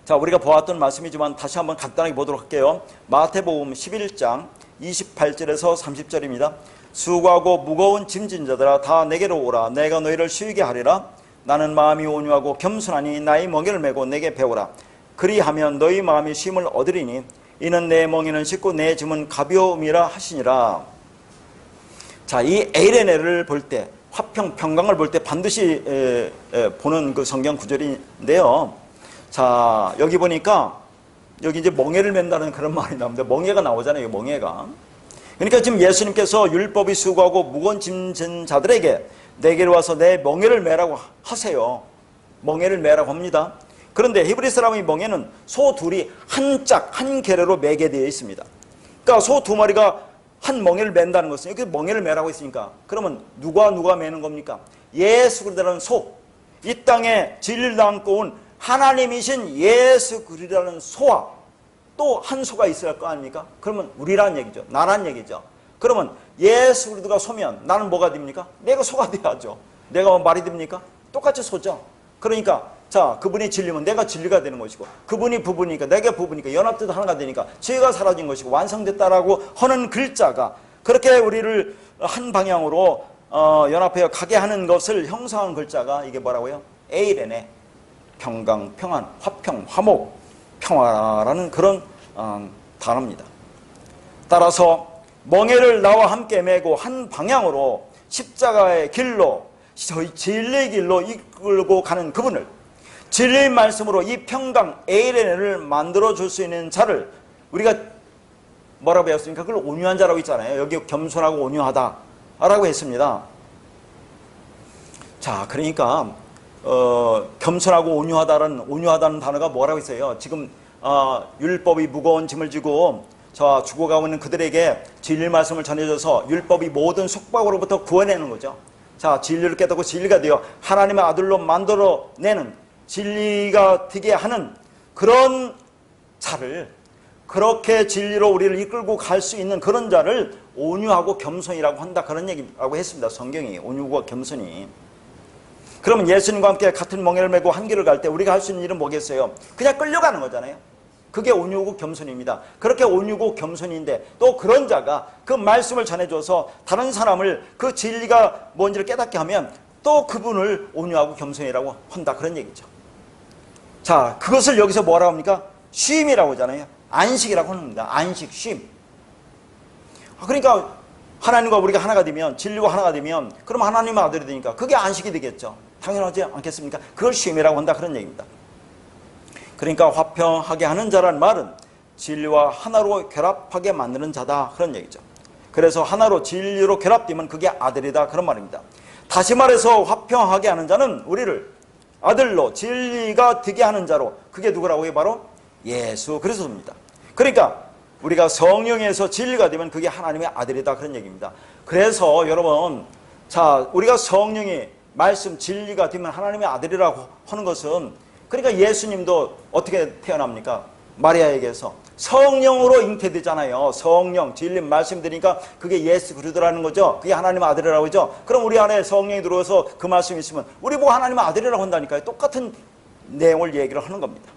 Speaker 1: 자, 우리가 보았던 말씀이지만 다시 한번 간단하게 보도록 할게요. 마태복음 11장 28절에서 30절입니다. 수고하고 무거운 짐진 자들아 다 내게로 오라. 내가 너희를 쉬게 하리라. 나는 마음이 온유하고 겸손하니 나의 멍에를 메고 내게 배우라. 그리하면 너희 마음이 쉼을 얻으리니 이는 내 멍에는 쉽고 내 짐은 가벼움이라 하시니라. 자, 이 에이레네를 볼 때, 화평, 평강을 볼 때 반드시 보는 그 성경 구절인데요. 자, 여기 보니까 여기 이제 멍에를 맨다는 그런 말이 나옵니다. 멍에가 나오잖아요, 멍에가. 그러니까 지금 예수님께서 율법이 수고하고 무거운 짐진 자들에게 내게로 와서 내 멍에를 매라고 하세요. 멍에를 매라고 합니다. 그런데 히브리 사람의 멍에는 소 둘이 한 짝, 한 계례로 매게 되어 있습니다. 그러니까 소 두 마리가 한 멍에를 맨다는 것은, 여기 멍에를 매라고 했으니까 그러면 누가 매는 겁니까? 예수 그리스도라는 소, 이 땅에 진리를 담고 온 하나님이신 예수 그리스도라는 소와 또 한 소가 있어야 할 거 아닙니까? 그러면 우리란 얘기죠. 나란 얘기죠. 그러면 예수 그리스도가 소면 나는 뭐가 됩니까? 내가 소가 돼야죠. 내가 뭐 말이 됩니까? 똑같이 소죠. 그러니까 자, 그분이 진리면 내가 진리가 되는 것이고, 그분이 부부니까 내가 부부니까 연합돼서 하나가 되니까 죄가 사라진 것이고 완성됐다라고 하는 글자가 그렇게 우리를 한 방향으로 연합하여 가게 하는 것을 형성한 글자가 이게 뭐라고요? 에이레네, 평강, 평안, 화평, 화목, 평화라는 그런 단어입니다. 따라서 멍에를 나와 함께 메고 한 방향으로 십자가의 길로, 저희 진리의 길로 이끌고 가는 그분을, 진리의 말씀으로 이 평강 에이레네를 만들어줄 수 있는 자를 우리가 뭐라고 배웠습니까? 그걸 온유한 자라고 있잖아요. 여기 겸손하고 온유하다라고 했습니다. 자, 그러니까 겸손하고 온유하다는 단어가 뭐라고 했어요? 지금 율법이 무거운 짐을 지고 죽어가고 있는 그들에게 진리 말씀을 전해줘서 율법이 모든 속박으로부터 구원내는 거죠. 자, 진리를 깨닫고 진리가 되어 하나님의 아들로 만들어내는, 진리가 되게 하는 그런 자를, 그렇게 진리로 우리를 이끌고 갈 수 있는 그런 자를 온유하고 겸손이라고 한다, 그런 얘기라고 했습니다. 성경이 온유와 겸손이. 그러면 예수님과 함께 같은 멍에를 메고 한 길을 갈 때 우리가 할 수 있는 일은 뭐겠어요? 그냥 끌려가는 거잖아요. 그게 온유고 겸손입니다. 그렇게 온유고 겸손인데 또 그런 자가 그 말씀을 전해줘서 다른 사람을 그 진리가 뭔지를 깨닫게 하면 또 그분을 온유하고 겸손이라고 한다, 그런 얘기죠. 자, 그것을 여기서 뭐라고 합니까? 쉼이라고 하잖아요. 안식이라고 합니다. 안식, 쉼. 그러니까 하나님과 우리가 하나가 되면, 진리와 하나가 되면, 그럼 하나님의 아들이 되니까 그게 안식이 되겠죠. 당연하지 않겠습니까? 그걸 쉼이라고 한다, 그런 얘기입니다. 그러니까 화평하게 하는 자라는 말은 진리와 하나로 결합하게 만드는 자다, 그런 얘기죠. 그래서 하나로 진리로 결합되면 그게 아들이다, 그런 말입니다. 다시 말해서 화평하게 하는 자는 우리를 아들로 진리가 되게 하는 자로, 그게 누구라고요? 바로 예수 그리스도입니다. 그러니까 우리가 성령에서 진리가 되면 그게 하나님의 아들이다, 그런 얘기입니다. 그래서 여러분, 자, 우리가 성령이 말씀 진리가 되면 하나님의 아들이라고 하는 것은, 그러니까 예수님도 어떻게 태어납니까? 마리아에게서 성령으로 잉태되잖아요. 성령, 진리 말씀 드리니까 그게 예수 그리스도라는 거죠. 그게 하나님의 아들이라고 하죠. 그럼 우리 안에 성령이 들어와서 그 말씀이 있으면 우리 보고 하나님의 아들이라고 한다니까요. 똑같은 내용을 얘기를 하는 겁니다.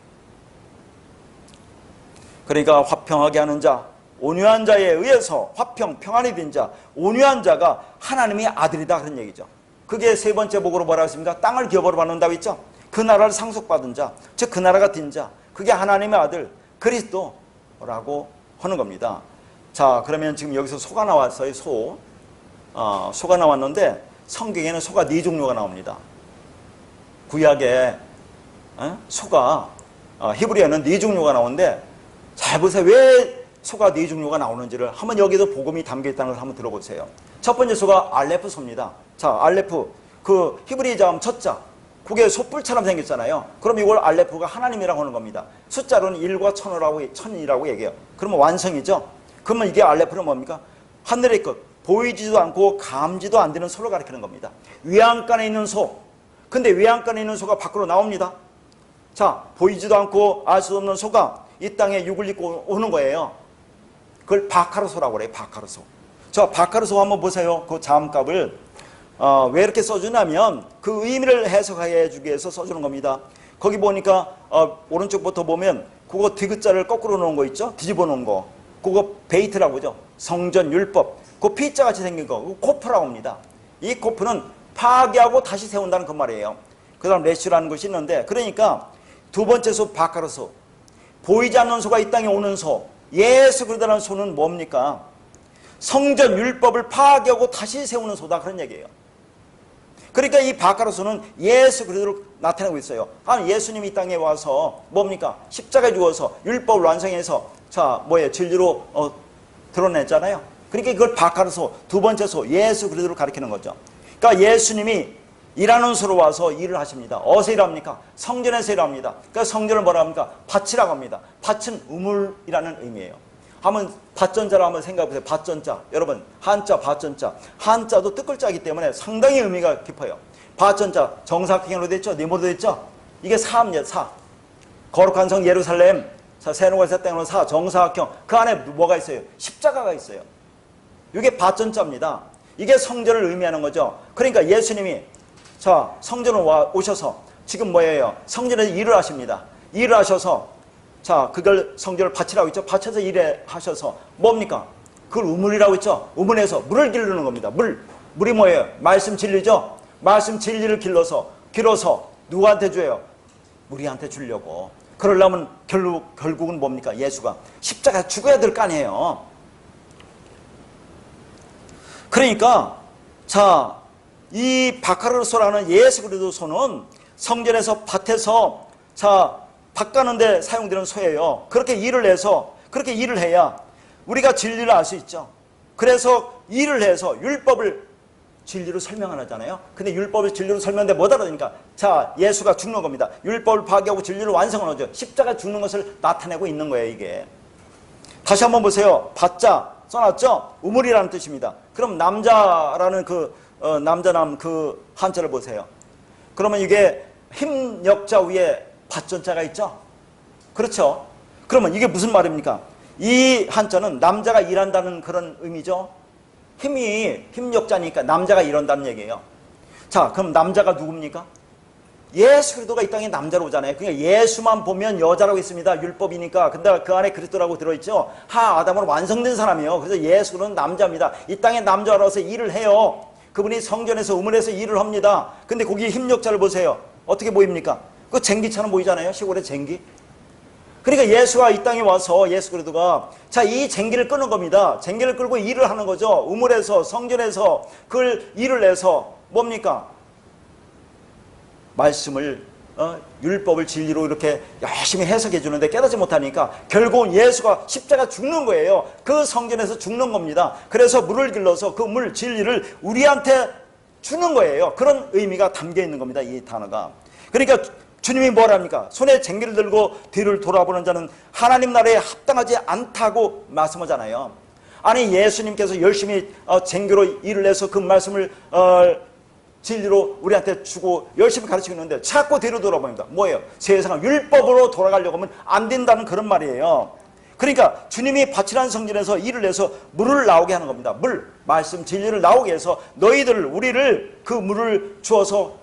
Speaker 1: 그러니까 화평하게 하는 자, 온유한 자에 의해서 화평, 평안이 된 자, 온유한 자가 하나님의 아들이다, 그런 얘기죠. 그게 세 번째 복으로 뭐라고 했습니까? 땅을 기업으로 받는다고 했죠. 그 나라를 상속받은 자, 즉 그 나라가 된 자, 그게 하나님의 아들 그리스도라고 하는 겁니다. 자, 그러면 지금 여기서 소가 나왔어요. 소가 나왔는데 성경에는 소가 네 종류가 나옵니다. 구약에 소가 히브리어는 네 종류가 나오는데, 잘 보세요. 왜 소가 네 종류가 나오는지를 한번, 여기도 복음이 담겨 있다는 걸 한번 들어보세요. 첫 번째 소가 알레프 소입니다. 자, 알레프, 그 히브리 자음 첫 자, 그게 소뿔처럼 생겼잖아요. 그럼 이걸 알레프가 하나님이라고 하는 겁니다. 숫자로는 1과 1000이라고 얘기해요. 그러면 완성이죠. 그러면 이게 알레프는 뭡니까? 하늘의 것, 보이지도 않고 감지도 안 되는 소를 가리키는 겁니다. 외양간에 있는 소. 근데 외양간에 있는 소가 밖으로 나옵니다. 자, 보이지도 않고 알 수 없는 소가 이 땅에 육을 입고 오는 거예요. 그걸 바카르소라고 그래요. 바카르소. 자, 바카르소 한번 보세요. 그 자음값을 왜 이렇게 써주냐면 그 의미를 해석해 주기 위해서 써주는 겁니다. 거기 보니까 오른쪽부터 보면 그거 디귿자를 거꾸로 놓은 거 있죠? 뒤집어 놓은 거. 그거 베이트라고 하죠. 성전 율법. 그 P자 같이 생긴 거. 그거 코프라고 합니다. 이 코프는 파괴하고 다시 세운다는 그 말이에요. 그 다음 레슈라는 것이 있는데, 그러니까 두 번째 소 바카르소. 보이지 않는 소가 이 땅에 오는 소. 예수 그리스도라는 소는 뭡니까? 성전 율법을 파괴하고 다시 세우는 소다, 그런 얘기예요. 그러니까 이 바카르소는 예수 그리스도를 나타내고 있어요. 예수님이 이 땅에 와서 뭡니까? 십자가에 죽어서 율법을 완성해서 진리로 드러냈잖아요. 그러니까 이걸 바카르소, 두 번째 소, 예수 그리스도를 가리키는 거죠. 그러니까 예수님이 일하는 소로 와서 일을 하십니다. 어디서 일합니까? 성전에서 일합니다. 그러니까 성전을 뭐라 합니까? 밭이라고 합니다. 밭은 우물이라는 의미예요. 한번 밭전자를 한번 생각해 보세요. 밭전자. 여러분, 한자, 밭전자. 한자도 뜻글자이기 때문에 상당히 의미가 깊어요. 밭전자, 정사각형으로 됐죠? 네모로 됐죠? 이게 사입니다. 사. 거룩한 성 예루살렘. 자, 세노갈세 땡으로 사, 정사각형. 그 안에 뭐가 있어요? 십자가가 있어요. 이게 밭전자입니다. 이게 성전을 의미하는 거죠. 그러니까 예수님이 성전을 오셔서 지금 뭐예요? 성전에서 일을 하십니다. 일을 하셔서 그걸 성전을 바치라고 했죠. 바쳐서 일해 하셔서 뭡니까? 그걸 우물이라고 했죠. 우물에서 물을 기르는 겁니다. 물이 뭐예요? 말씀 진리죠. 말씀 진리를 길러서 누구한테 줘요? 우리한테 주려고. 그러려면 결국은 뭡니까? 예수가 십자가에 죽어야 될 거 아니에요. 그러니까 이 바카르소라는 예수 그리스도 소는 성전에서 밭에서 밭 가는데 사용되는 소예요. 그렇게 일을 해야 우리가 진리를 알 수 있죠. 그래서 일을 해서 율법을 진리로 설명하잖아요. 근데 율법을 진리로 설명하는데 못 알아듣니까 예수가 죽는 겁니다. 율법을 파괴하고 진리를 완성을 하죠. 십자가 죽는 것을 나타내고 있는 거예요, 이게. 다시 한번 보세요. 밭자 써놨죠? 우물이라는 뜻입니다. 그럼 남자라는 남자남 그 한자를 보세요. 그러면 이게 힘역자 위에 밭전자가 있죠? 그렇죠? 그러면 이게 무슨 말입니까? 이 한자는 남자가 일한다는 그런 의미죠? 힘역자니까 남자가 일한다는 얘기예요. 그럼 남자가 누굽니까? 예수 그리스도가 이 땅에 남자로 오잖아요. 그러니까 예수만 보면 여자라고 있습니다. 율법이니까. 근데 그 안에 그리스도라고 들어있죠. 아담으로 완성된 사람이에요. 그래서 예수는 남자입니다. 이 땅에 남자라서 일을 해요. 그분이 성전에서 우물에서 일을 합니다. 근데 거기 힘력자를 보세요. 어떻게 보입니까? 그 쟁기처럼 보이잖아요. 시골의 쟁기. 그러니까 예수가 이 땅에 와서 예수 그리스도가 자, 이 쟁기를 끄는 겁니다. 쟁기를 끌고 일을 하는 거죠. 우물에서 성전에서 그걸 일을 내서 뭡니까? 말씀을 율법을 진리로 이렇게 열심히 해석해 주는데 깨닫지 못하니까 결국은 예수가 십자가 죽는 거예요. 그 성전에서 죽는 겁니다. 그래서 물을 길러서 그 물 진리를 우리한테 주는 거예요. 그런 의미가 담겨 있는 겁니다. 이 단어가. 그러니까 주님이 뭐랍니까? 손에 쟁기를 들고 뒤를 돌아보는 자는 하나님 나라에 합당하지 않다고 말씀하잖아요. 아니 예수님께서 열심히 쟁기로 일을 해서 그 말씀을 진리로 우리한테 주고 열심히 가르치고 있는데 자꾸 뒤로 돌아봅니다. 뭐예요? 세상을 율법으로 돌아가려고 하면 안 된다는 그런 말이에요. 그러니까 주님이 바치란 성전에서 일을 해서 물을 나오게 하는 겁니다. 물, 말씀, 진리를 나오게 해서 너희들, 우리를 그 물을 주어서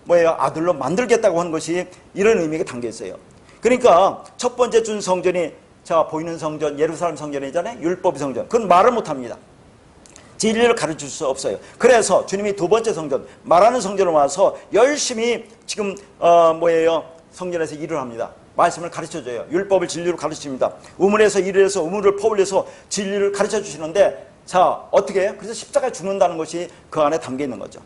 Speaker 1: 뭐예요? 아들로 만들겠다고 하는 것이 이런 의미가 담겨 있어요. 그러니까 첫 번째 준 성전이 자 보이는 성전, 예루살렘 성전이잖아요. 율법의 성전. 그건 말을 못합니다. 진리를 가르칠 수 없어요. 그래서 주님이 두 번째 성전, 말하는 성전을 와서 열심히 지금 성전에서 일을 합니다. 말씀을 가르쳐줘요. 율법을 진리로 가르칩니다. 우물에서 일을 해서 우물을 퍼올려서 진리를 가르쳐 주시는데 자 어떻게 해요? 그래서 십자가에 죽는다는 것이 그 안에 담겨 있는 거죠.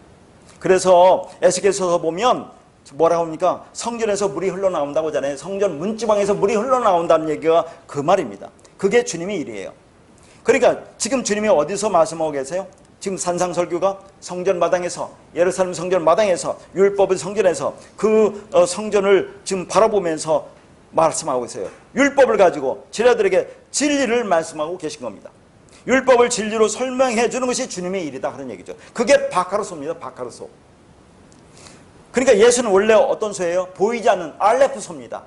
Speaker 1: 그래서 에스겔서서 보면 뭐라고 합니까? 성전에서 물이 흘러나온다고 하잖아요. 성전 문지방에서 물이 흘러나온다는 얘기가 그 말입니다. 그게 주님의 일이에요. 그러니까 지금 주님이 어디서 말씀하고 계세요? 지금 산상설교가 성전 마당에서 예루살렘 성전 마당에서 율법의 성전에서 그 성전을 지금 바라보면서 말씀하고 있어요. 율법을 가지고 제자들에게 진리를 말씀하고 계신 겁니다. 율법을 진리로 설명해 주는 것이 주님의 일이다 그런 얘기죠. 그게 바카로소입니다. 바카로소. 그러니까 예수는 원래 어떤 소예요? 보이지 않는 알레프소입니다.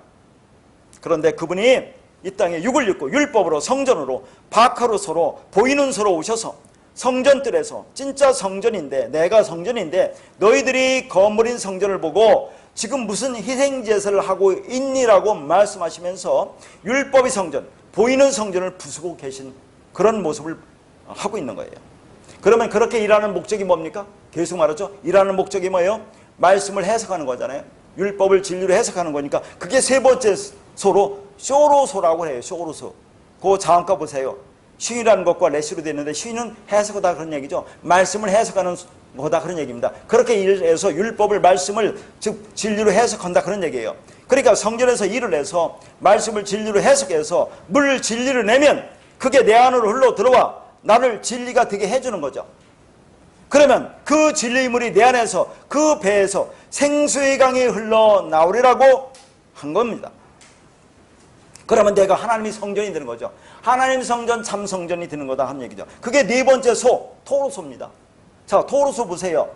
Speaker 1: 그런데 그분이 이 땅에 육을 입고 율법으로 성전으로 바카로소로 보이는 소로 오셔서 성전뜰에서 진짜 성전인데 내가 성전인데 너희들이 거물인 성전을 보고 지금 무슨 희생제사를 하고 있니라고 말씀하시면서 율법의 성전, 보이는 성전을 부수고 계신 그런 모습을 하고 있는 거예요. 그러면 그렇게 일하는 목적이 뭡니까? 계속 말하죠. 일하는 목적이 뭐예요? 말씀을 해석하는 거잖아요. 율법을 진리로 해석하는 거니까 그게 세 번째 소로 쇼로소라고 해요. 쇼로소. 그 자음과 보세요. 쉬이라는 것과 레시로 되어 있는데 쉬는 해석하다 그런 얘기죠. 말씀을 해석하는 거다 그런 얘기입니다. 그렇게 일해서 율법을 말씀을 즉 진리로 해석한다 그런 얘기예요. 그러니까 성전에서 일을 해서 말씀을 진리로 해석해서 물 진리를 내면 그게 내 안으로 흘러 들어와 나를 진리가 되게 해주는 거죠. 그러면 그 진리의 물이 내 안에서 그 배에서 생수의 강이 흘러나오리라고 한 겁니다. 그러면 내가 하나님의 성전이 되는 거죠. 하나님 성전, 참 성전이 되는 거다 하는 얘기죠. 그게 네 번째 소, 토로소입니다. 자, 토로소 보세요.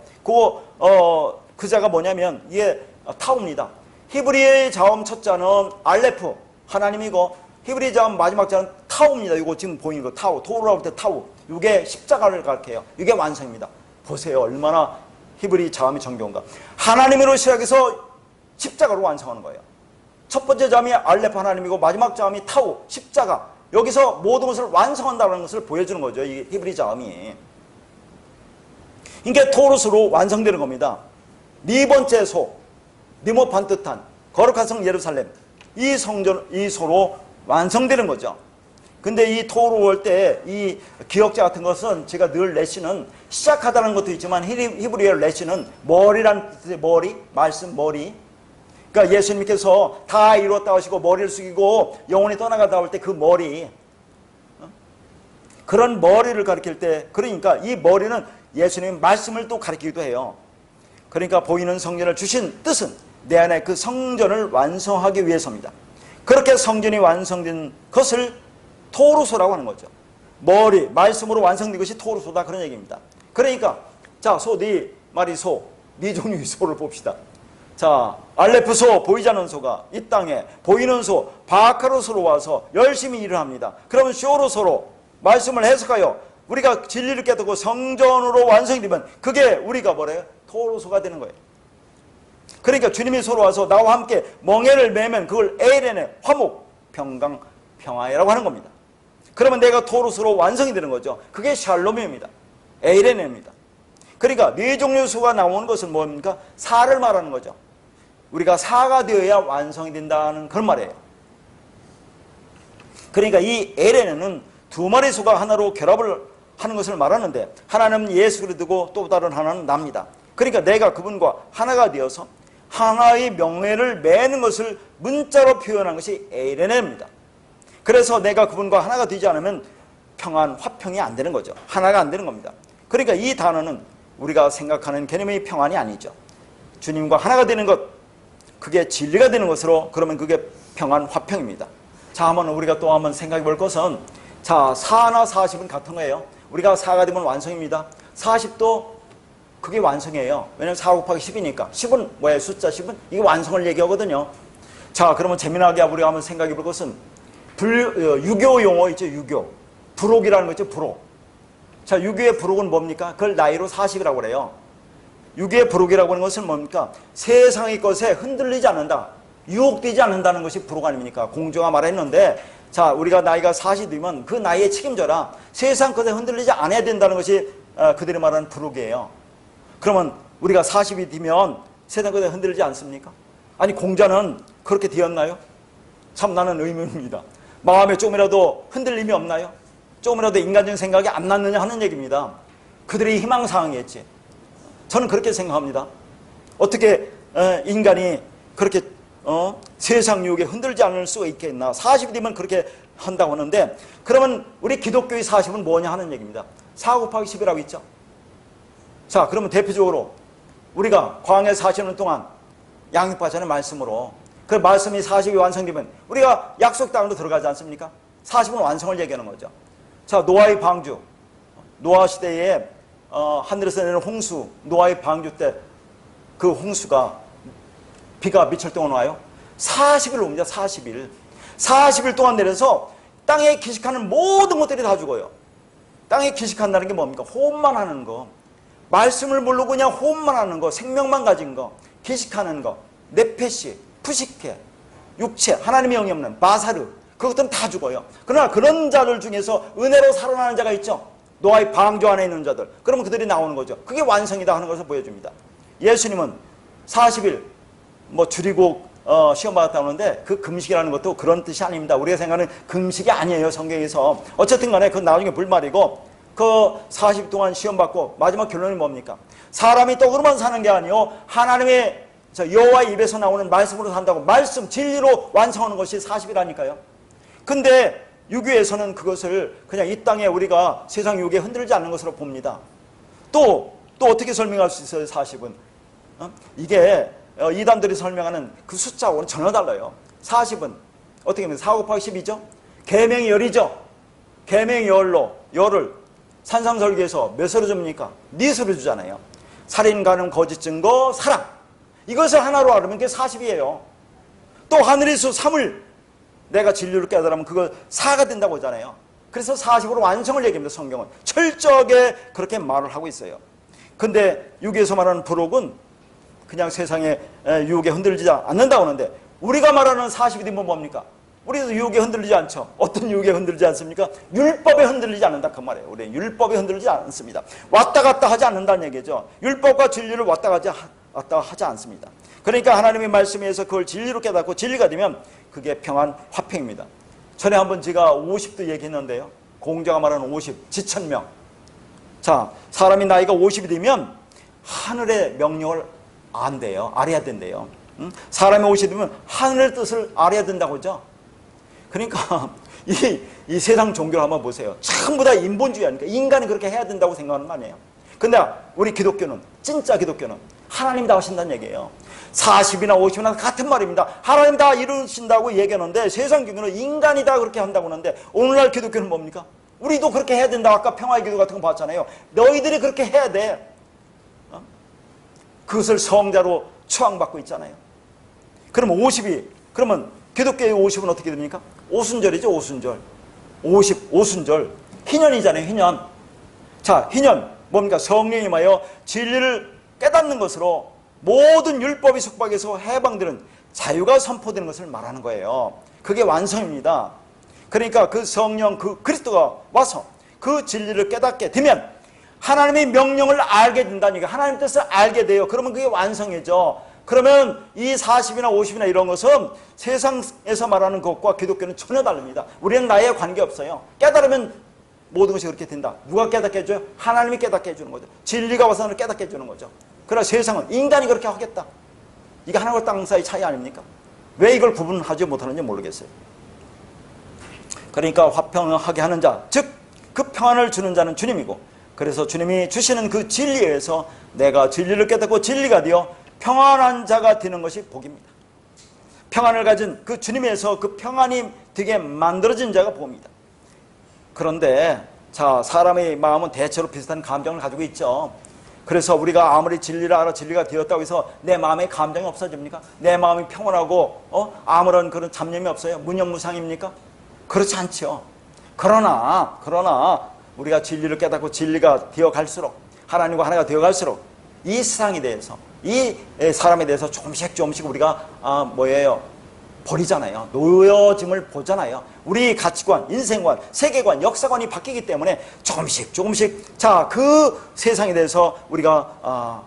Speaker 1: 그 자가 뭐냐면 이게 타우입니다. 히브리의 자음 첫 자는 알레프, 하나님이고 히브리 자음 마지막 자는 타우입니다. 이거 지금 보이는 거 타우, 토로라고 할 때 타우. 이게 십자가를 가리켜요. 이게 완성입니다. 보세요. 얼마나 히브리 자음이 정교한가. 하나님으로 시작해서 십자가로 완성하는 거예요. 첫 번째 자음이 알레프 하나님이고 마지막 자음이 타우, 십자가. 여기서 모든 것을 완성한다는 것을 보여주는 거죠. 이 히브리 자음이. 이게 토로스로 완성되는 겁니다. 네 번째 소, 니모 반뜻한 거룩한 성 예루살렘. 이 성전, 이 소로 완성되는 거죠. 근데 이 토로 올 때 이 기억자 같은 것은 제가 늘 레시는 시작하다는 것도 있지만 히브리어의 레시는 머리란 뜻의 머리, 말씀 머리. 그러니까 예수님께서 다 이루었다 하시고 머리를 숙이고 영혼이 떠나가다 올 때 그 머리, 그런 머리를 가리킬 때, 그러니까 이 머리는 예수님의 말씀을 또 가리키기도 해요. 그러니까 보이는 성전을 주신 뜻은 내 안에 그 성전을 완성하기 위해서입니다. 그렇게 성전이 완성된 것을 토로소라고 하는 거죠. 머리, 말씀으로 완성된 것이 토로소다 그런 얘기입니다. 그러니까 자, 소, 네 마리 소, 네 종류의 소를 봅시다. 자, 알레프 소, 보이지 않는 소가 이 땅에 보이는 소, 바카로소로 와서 열심히 일을 합니다. 그러면 쇼로소로 말씀을 해석하여 우리가 진리를 깨닫고 성전으로 완성되면 그게 우리가 뭐래요? 토로소가 되는 거예요. 그러니까 주님이 소로 와서 나와 함께 멍에를 매면 그걸 에이렌의 화목, 평강, 평화라고 하는 겁니다. 그러면 내가 토로소로 완성이 되는 거죠. 그게 샬롬입니다. 에이렌입니다. 그러니까 네 종류 소가 나오는 것은 뭡니까? 살을 말하는 거죠. 우리가 사가 되어야 완성이 된다는 그런 말이에요. 그러니까 이 LN은 두 마리 소가 하나로 결합을 하는 것을 말하는데, 하나는 예수를 두고 또 다른 하나는 납니다. 그러니까 내가 그분과 하나가 되어서 하나의 명예를 매는 것을 문자로 표현한 것이 LN입니다. 그래서 내가 그분과 하나가 되지 않으면 평안, 화평이 안 되는 거죠. 하나가 안 되는 겁니다. 그러니까 이 단어는 우리가 생각하는 개념의 평안이 아니죠. 주님과 하나가 되는 것, 그게 진리가 되는 것으로, 그러면 그게 평안, 화평입니다. 자, 우리가 또 한번 생각해 볼 것은, 자, 4나 40은 같은 거예요. 우리가 4가 되면 완성입니다. 40도 그게 완성이에요. 왜냐하면 4 곱하기 10이니까. 10은 뭐예요? 숫자 10은? 이게 완성을 얘기하거든요. 자, 그러면 재미나게 우리가 한번 생각해 볼 것은, 유교 용어 있죠, 유교. 부록이라는 거 있죠, 부록. 자, 유교의 부록은 뭡니까? 그걸 나이로 40이라고 그래요. 유교의 부록이라고 하는 것은 뭡니까? 세상의 것에 흔들리지 않는다, 유혹되지 않는다는 것이 부록 아닙니까? 공주가 말했는데, 자, 우리가 나이가 40 되면 그 나이에 책임져라. 세상 것에 흔들리지 않아야 된다는 것이 그들이 말하는 부록이에요. 그러면 우리가 40이 되면 세상 것에 흔들리지 않습니까? 아니, 공자는 그렇게 되었나요? 참 나는 의문입니다. 마음에 조금이라도 흔들림이 없나요? 조금이라도 인간적인 생각이 안 났느냐 하는 얘기입니다. 그들의 희망사항이었지. 저는 그렇게 생각합니다. 어떻게 인간이 그렇게 세상 유혹에 흔들지 않을 수가 있겠나. 40이 되면 그렇게 한다고 하는데, 그러면 우리 기독교의 40은 뭐냐 하는 얘기입니다. 4 곱하기 10이라고 있죠. 자, 그러면 대표적으로 우리가 광야 40년 동안 양육받자는 말씀으로, 그 말씀이 40이 완성되면 우리가 약속 땅으로 들어가지 않습니까? 40은 완성을 얘기하는 거죠. 자, 노아의 방주, 노아 시대에 하늘에서 내리는 홍수, 노아의 방주 때 그 홍수가, 비가 며칠 동안 와요? 40일 옵니다. 40일. 40일 동안 내려서 땅에 기식하는 모든 것들이 다 죽어요. 땅에 기식한다는 게 뭡니까? 호흡만 하는 거. 말씀을 모르고 그냥 호흡만 하는 거, 생명만 가진 거, 기식하는 거, 네페시, 푸시케, 육체, 하나님의 영이 없는 바사르, 그것들은 다 죽어요. 그러나 그런 자들 중에서 은혜로 살아나는 자가 있죠. 노아의 방주 안에 있는 자들. 그러면 그들이 나오는 거죠. 그게 완성이다 하는 것을 보여줍니다. 예수님은 40일 줄이고 시험 받았다고 하는데, 그 금식이라는 것도 그런 뜻이 아닙니다. 우리가 생각하는 금식이 아니에요, 성경에서. 어쨌든 간에 그건 나중에 불말이고, 그 40일 동안 시험 받고 마지막 결론이 뭡니까? 사람이 떡으로만 사는 게 아니요, 하나님의 여호와의 입에서 나오는 말씀으로 산다고. 말씀, 진리로 완성하는 것이 40이라니까요. 근데 유교에서는 그것을 그냥 이 땅에 우리가 세상 유혹에 흔들지 않는 것으로 봅니다. 또 어떻게 설명할 수 있어요, 40은? 이게 이단들이 설명하는 그 숫자하고는 전혀 달라요. 40은 어떻게 하면 4 곱하기 10이죠? 계명이 열이죠. 계명이 열을 산상설계에서 몇 수로 줍니까? 네 수로 주잖아요. 살인, 간음, 거짓 증거, 사랑. 이것을 하나로 알으면 그게 40이에요. 또 하늘의 수 3을 내가 진리를 깨달으면 그거 4가 된다고 하잖아요. 그래서 40으로 완성을 얘기합니다. 성경은 철저하게 그렇게 말을 하고 있어요. 근데 유교에서 말하는 부록은 그냥 세상에 유혹에 흔들리지 않는다고 하는데, 우리가 말하는 40이 되면 뭡니까? 우리도 유혹에 흔들리지 않죠. 어떤 유혹에 흔들리지 않습니까? 율법에 흔들리지 않는다 그 말이에요. 우리 율법에 흔들리지 않습니다. 왔다 갔다 하지 않는다는 얘기죠. 율법과 진리를 왔다 갔다 하지 않습니다. 그러니까 하나님의 말씀에 의해서 그걸 진리로 깨닫고 진리가 되면 그게 평안, 화평입니다. 전에 한번 제가 50도 얘기했는데요. 공자가 말하는 50, 지천명. 자, 사람이 나이가 50이 되면 하늘의 명령을 알아야 된대요. 사람이 50이 되면 하늘의 뜻을 알아야 된다고 하죠. 그러니까 이 세상 종교를 한번 보세요. 전부 다 인본주의 아닙니까? 인간이 그렇게 해야 된다고 생각하는 거 아니에요. 근데 우리 기독교는, 진짜 기독교는 하나님 다 하신다는 얘기예요. 40이나 50이나 같은 말입니다. 하나님 다 이루신다고 얘기하는데, 세상 교교는 인간이 다 그렇게 한다고 하는데, 오늘날 기독교는 뭡니까? 우리도 그렇게 해야 된다. 아까 평화의 기도 같은 거 봤잖아요. 너희들이 그렇게 해야 돼. 그것을 성자로 추앙받고 있잖아요. 그러면 50이, 그러면 기독교의 50은 어떻게 됩니까? 오순절이죠, 오순절. 50, 오순절. 희년이잖아요, 희년. 자, 희년. 뭡니까? 성령이 임하여 진리를 깨닫는 것으로 모든 율법의 속박에서 해방되는 자유가 선포되는 것을 말하는 거예요. 그게 완성입니다. 그러니까 그 성령, 그 그리스도가 와서 그 진리를 깨닫게 되면 하나님의 명령을 알게 된다니까. 하나님 뜻을 알게 돼요. 그러면 그게 완성이죠. 그러면 이 40이나 50이나 이런 것은 세상에서 말하는 것과 기독교는 전혀 다릅니다. 우리는 나에 관계없어요. 깨달으면 모든 것이 그렇게 된다. 누가 깨닫게 해줘요? 하나님이 깨닫게 해주는 거죠. 진리가 와서 나를 깨닫게 해주는 거죠. 그러나 세상은 인간이 그렇게 하겠다. 이게 하나님과 땅 사이 차이 아닙니까? 왜 이걸 구분하지 못하는지 모르겠어요. 그러니까 화평하게 하는 자, 즉 그 평안을 주는 자는 주님이고, 그래서 주님이 주시는 그 진리에서 내가 진리를 깨닫고 진리가 되어 평안한 자가 되는 것이 복입니다. 평안을 가진 그 주님에서 그 평안이 되게 만들어진 자가 복입니다. 그런데 자, 사람의 마음은 대체로 비슷한 감정을 가지고 있죠. 그래서 우리가 아무리 진리를 알아 진리가 되었다고 해서 내 마음에 감정이 없어집니까? 내 마음이 평온하고 아무런 그런 잡념이 없어요? 무념무상입니까? 그렇지 않죠. 그러나 우리가 진리를 깨닫고 진리가 되어갈수록, 하나님과 하나가 되어갈수록 이 세상에 대해서, 이 사람에 대해서 조금씩 우리가 버리잖아요. 놓여짐을 보잖아요. 우리 가치관, 인생관, 세계관, 역사관이 바뀌기 때문에 조금씩 자, 그 세상에 대해서 우리가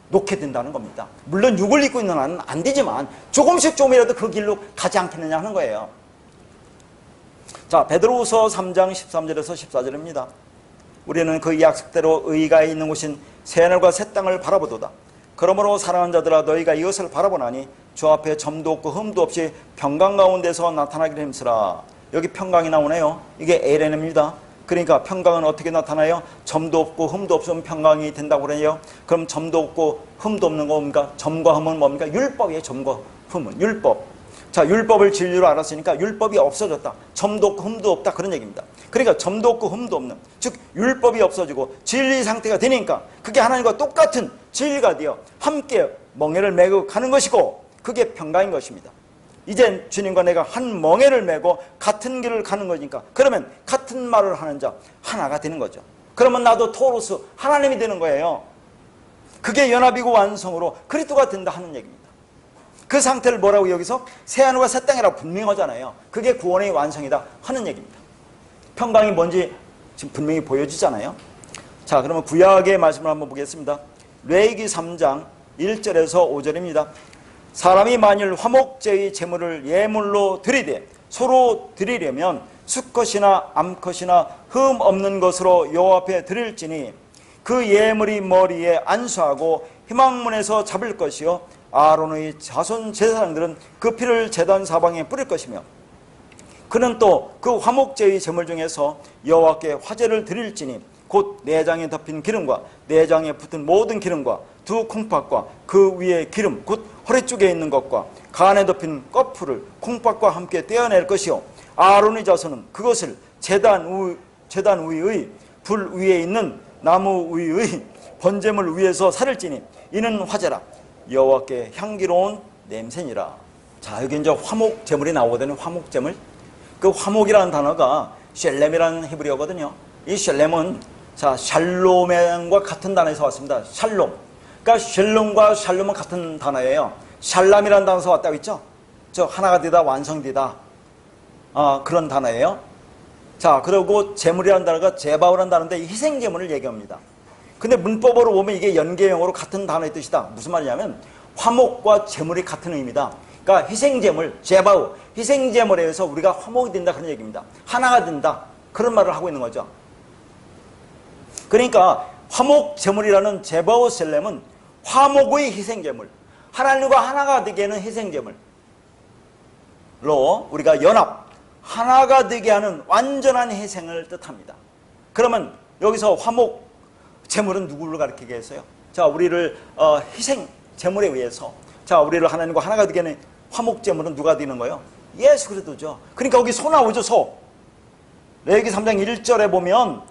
Speaker 1: 놓게 된다는 겁니다. 물론 육을 입고 있는 한은 안 되지만 조금이라도 그 길로 가지 않겠느냐 하는 거예요. 자, 베드로후서 3장 13절에서 14절입니다. 우리는 그 약속대로 의가 있는 곳인 새하늘과 새 땅을 바라보도다. 그러므로 사랑하는 자들아, 너희가 이것을 바라보나니 주 앞에 점도 없고 흠도 없이 평강 가운데서 나타나기를 힘쓰라. 여기 평강이 나오네요. 이게 에레네입니다. 그러니까 평강은 어떻게 나타나요? 점도 없고 흠도 없으면 평강이 된다고 그래요. 그럼 점도 없고 흠도 없는 거 뭡니까? 점과 흠은 뭡니까? 율법이에요. 점과 흠은 율법. 자, 율법을 진리로 알았으니까 율법이 없어졌다. 점도 없고 흠도 없다, 그런 얘기입니다. 그러니까 점도 없고 흠도 없는, 즉 율법이 없어지고 진리 상태가 되니까 그게 하나님과 똑같은 진리가 되어 함께 멍에를 메고 가는 것이고, 그게 평강인 것입니다. 이젠 주님과 내가 한 멍에를 메고 같은 길을 가는 거니까, 그러면 같은 말을 하는 자 하나가 되는 거죠. 그러면 나도 토로스 하나님이 되는 거예요. 그게 연합이고 완성으로 그리스도가 된다 하는 얘기입니다. 그 상태를 뭐라고 여기서 새하늘과 새 땅이라고 분명하잖아요. 그게 구원의 완성이다 하는 얘기입니다. 평강이 뭔지 지금 분명히 보여지잖아요. 자, 그러면 구약의 말씀을 한번 보겠습니다. 레위기 3장 1절에서 5절입니다. 사람이 만일 화목제의 제물을 예물로 드리되 서로 드리려면 수컷이나 암컷이나 흠 없는 것으로 여호와 앞에 드릴지니 그 예물이 머리에 안수하고 희망문에서 잡을 것이요 아론의 자손 제사장들은 그 피를 제단 사방에 뿌릴 것이며, 그는 또 그 화목제의 제물 중에서 여호와께 화제를 드릴지니 곧 내장에 덮인 기름과 내장에 붙은 모든 기름과 두 콩팥과 그 위에 기름 곧 허리 쪽에 있는 것과 간에 덮인 꺼풀을 콩팥과 함께 떼어낼 것이요 아론의 자손은 그것을 제단 위의 불 위에 있는 나무 위의 번제물 위에서 살을지니 이는 화제라 여호와께 향기로운 냄새니라. 자, 여기 이제 화목 제물이 나오거든요. 화목 제물. 그 화목이라는 단어가 샬렘이라는 히브리어거든요. 이 샬렘은 자, 샬롬과 같은 단어에서 왔습니다. 샬롬. 그러니까 샬롬과 샬롬은 같은 단어예요. 샬람이라는 단어에서 왔다고 했죠. 저 하나가 되다, 완성되다. 그런 단어예요. 자, 그리고 제물이라는 단어가 제바우라는 단어인데 희생 제물을 얘기합니다. 근데 문법으로 보면 이게 연계형으로 같은 단어의 뜻이다. 무슨 말이냐면 화목과 제물이 같은 의미다. 그러니까 희생제물, 제바우, 희생제물에 의해서 우리가 화목이 된다 그런 얘기입니다. 하나가 된다. 그런 말을 하고 있는 거죠. 그러니까 화목제물이라는 제바우 셀렘은 화목의 희생제물, 하나님과 하나가 되게 하는 희생제물로 우리가 연합, 하나가 되게 하는 완전한 희생을 뜻합니다. 그러면 여기서 화목 제물은 누구를 가리키게 했어요? 자, 우리를 희생 제물에 의해서, 자, 우리를 하나님과 하나가 되게 하는 화목 제물은 누가 되는 거예요? 예수 그리스도죠. 그러니까 여기 소 나오죠, 소. 레위기 3장 1절에 보면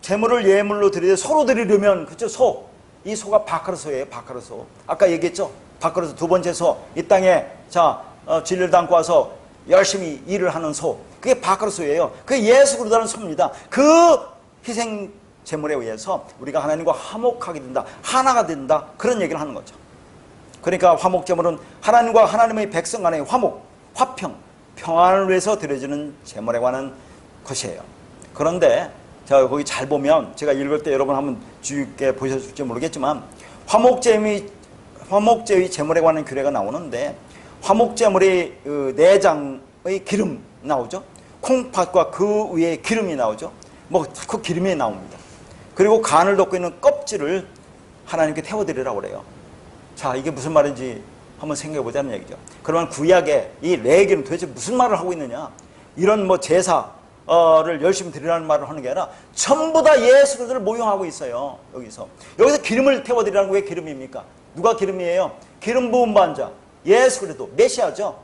Speaker 1: 제물을 예물로 드리되 소로 드리려면, 그렇죠, 소. 이 소가 바카르소예요, 바카르소. 아까 얘기했죠, 바카르소 두 번째 소. 이 땅에 자 진리를 담고 와서 열심히 일을 하는 소. 그게 바카르소예요. 그게 예수 그리스도라는 소입니다. 그 희생 제물에 의해서 우리가 하나님과 화목하게 된다, 하나가 된다, 그런 얘기를 하는 거죠. 그러니까 화목 제물은 하나님과 하나님의 백성 간의 화목, 화평, 평안을 위해서 드려지는 제물에 관한 것이에요. 그런데 자, 거기 잘 보면 제가 읽을 때 여러분 한번 주의 깊게 보셨을지 모르겠지만 화목제의 제물에 관한 규례가 나오는데 화목제물의 내장의 기름 나오죠. 콩팥과 그 위에 기름이 나오죠. 그 기름이 나옵니다. 그리고 간을 덮고 있는 껍질을 하나님께 태워드리라고 그래요. 자, 이게 무슨 말인지 한번 생각해 보자는 얘기죠. 그러면 구약의 이 레기는 도대체 무슨 말을 하고 있느냐? 이런 제사를 열심히 드리라는 말을 하는 게 아니라 전부 다 예수 그리스도를 모형하고 있어요. 여기서 기름을 태워드리라는 게 왜 기름입니까? 누가 기름이에요? 기름 부음 받은 자 예수 그리스도 메시아죠.